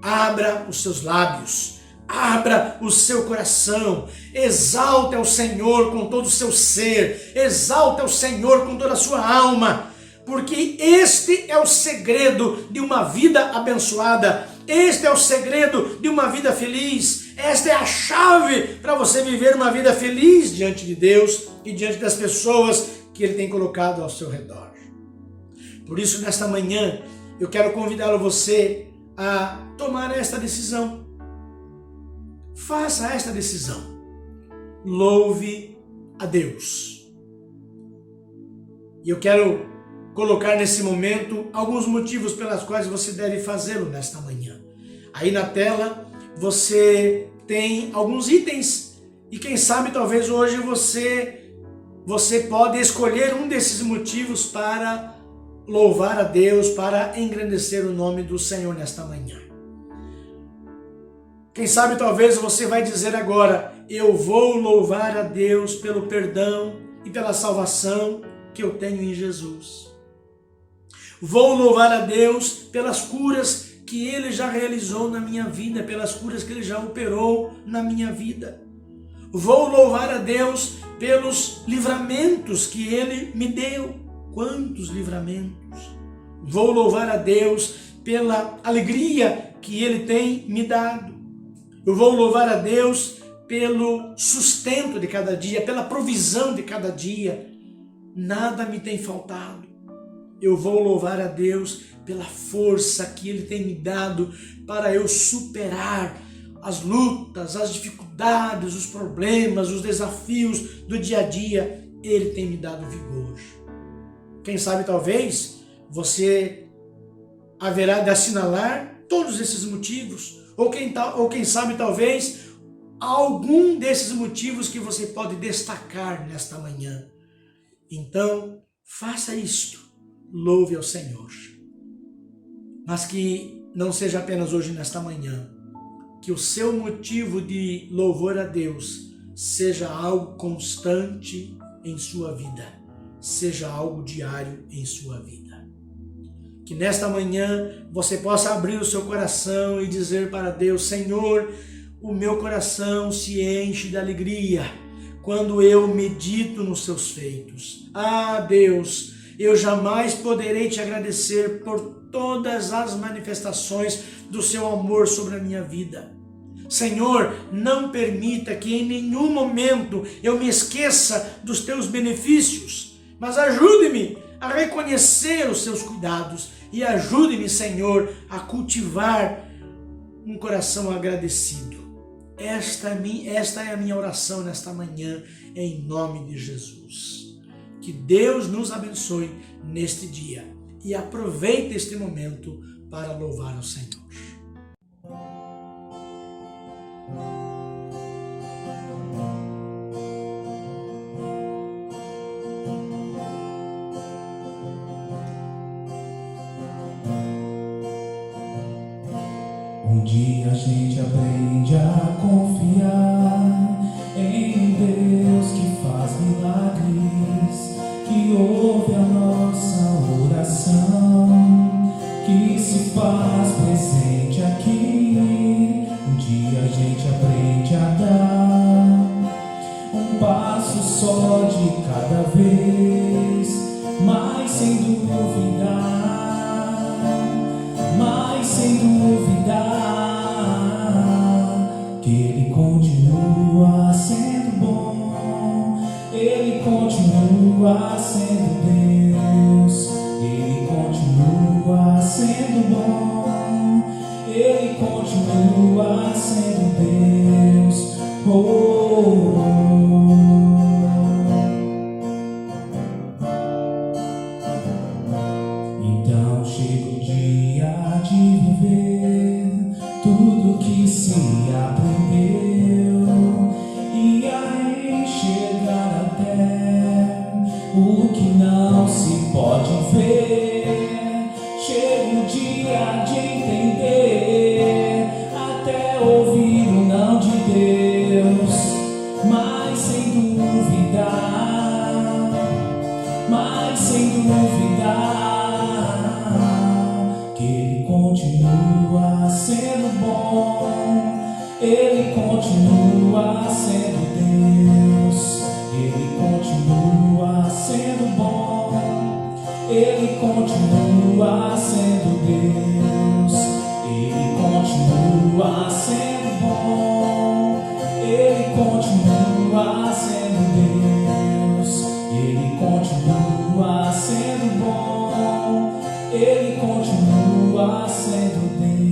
abra os seus lábios, abra o seu coração, exalte ao Senhor com todo o seu ser, exalte ao Senhor com toda a sua alma, porque este é o segredo de uma vida abençoada, este é o segredo de uma vida feliz, esta é a chave para você viver uma vida feliz diante de Deus e diante das pessoas que Ele tem colocado ao seu redor. Por isso, nesta manhã, eu quero convidá-lo você a tomar esta decisão. Faça esta decisão. Louve a Deus. E eu quero colocar nesse momento alguns motivos pelos quais você deve fazê-lo nesta manhã. Aí na tela você tem alguns itens e quem sabe talvez hoje você pode escolher um desses motivos para louvar a Deus, para engrandecer o nome do Senhor nesta manhã. Quem sabe talvez você vai dizer agora, eu vou louvar a Deus pelo perdão e pela salvação que eu tenho em Jesus. Vou louvar a Deus pelas curas que Ele já realizou na minha vida, pelas curas que Ele já operou na minha vida. Vou louvar a Deus pelos livramentos que Ele me deu. Quantos livramentos! Vou louvar a Deus pela alegria que Ele tem me dado. Eu vou louvar a Deus pelo sustento de cada dia, pela provisão de cada dia. Nada me tem faltado. Eu vou louvar a Deus pela força que Ele tem me dado para eu superar as lutas, as dificuldades, os problemas, os desafios do dia a dia. Ele tem me dado vigor. Quem sabe talvez você haverá de assinalar todos esses motivos, ou quem sabe talvez algum desses motivos que você pode destacar nesta manhã. Então, faça isto, louve ao Senhor. Mas que não seja apenas hoje nesta manhã, que o seu motivo de louvor a Deus seja algo constante em sua vida, seja algo diário em sua vida. Que nesta manhã você possa abrir o seu coração e dizer para Deus: Senhor, o meu coração se enche de alegria quando eu medito nos seus feitos. Ah, Deus, eu jamais poderei te agradecer por todas as manifestações do seu amor sobre a minha vida. Senhor, não permita que em nenhum momento eu me esqueça dos teus benefícios, mas ajude-me a reconhecer os seus cuidados e ajude-me, Senhor, a cultivar um coração agradecido. Esta é a minha oração nesta manhã, em nome de Jesus. Que Deus nos abençoe neste dia e aproveite este momento para louvar ao Senhor. Um dia a gente aprende a confiar em um Deus que faz milagres, que ouve a nossa oração, que se faz presente aqui. Um dia a gente aprende a dar um passo só de cada vez, mas sem duvidar, que Ele continua sendo bom, Ele continua sendo Deus, Ele continua sendo bom, Ele continua sendo Deus. Então chega o dia de viver tudo que se aprendeu e a enxergar até o que não se pode ver. Chega o dia de entender, até ouvir o não de Deus, mas sem duvidar, que Ele continua sendo bom, Ele continua sendo Deus, Ele continua sendo bom, Ele continua sendo Deus, Ele continua sendo bom, Ele continua sendo Deus, Ele continua sendo bom, Ele continua sendo Deus.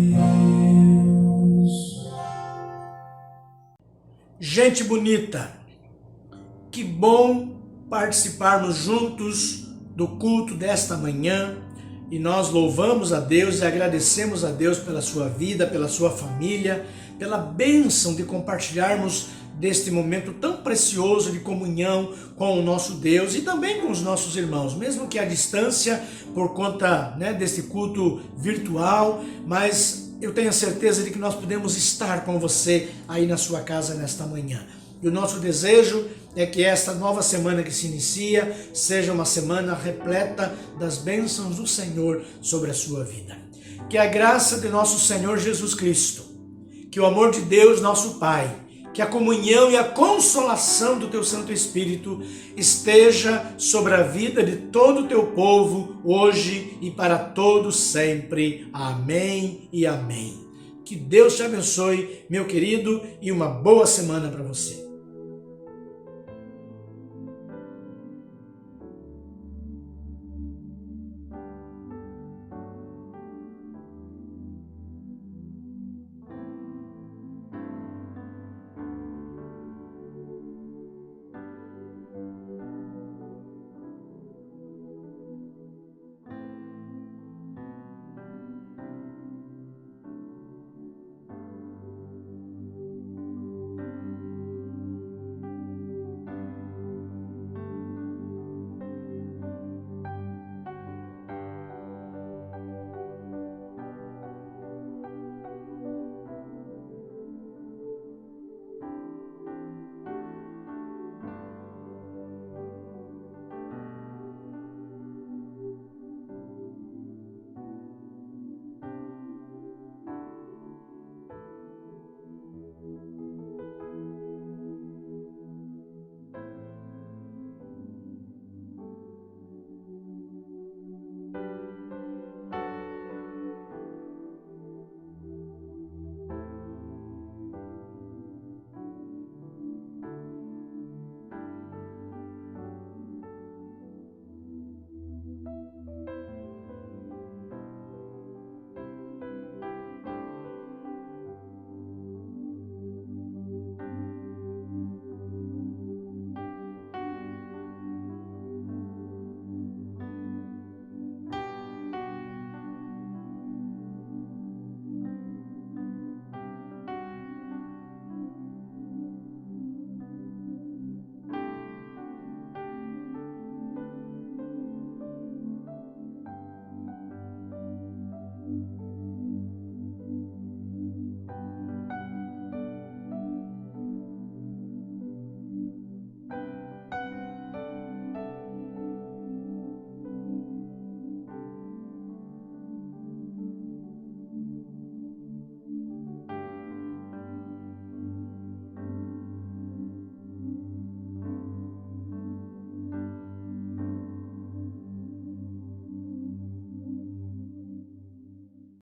Gente bonita, que bom participarmos juntos do culto desta manhã, e nós louvamos a Deus e agradecemos a Deus pela sua vida, pela sua família, pela bênção de compartilharmos deste momento tão precioso de comunhão com o nosso Deus e também com os nossos irmãos, mesmo que à distância, por conta deste culto virtual, mas eu tenho a certeza de que nós podemos estar com você aí na sua casa nesta manhã. E o nosso desejo é que esta nova semana que se inicia seja uma semana repleta das bênçãos do Senhor sobre a sua vida. Que a graça de nosso Senhor Jesus Cristo, que o amor de Deus, nosso Pai, que a comunhão e a consolação do Teu Santo Espírito esteja sobre a vida de todo o Teu povo, hoje e para todos sempre. Amém e amém. Que Deus te abençoe, meu querido, e uma boa semana para você.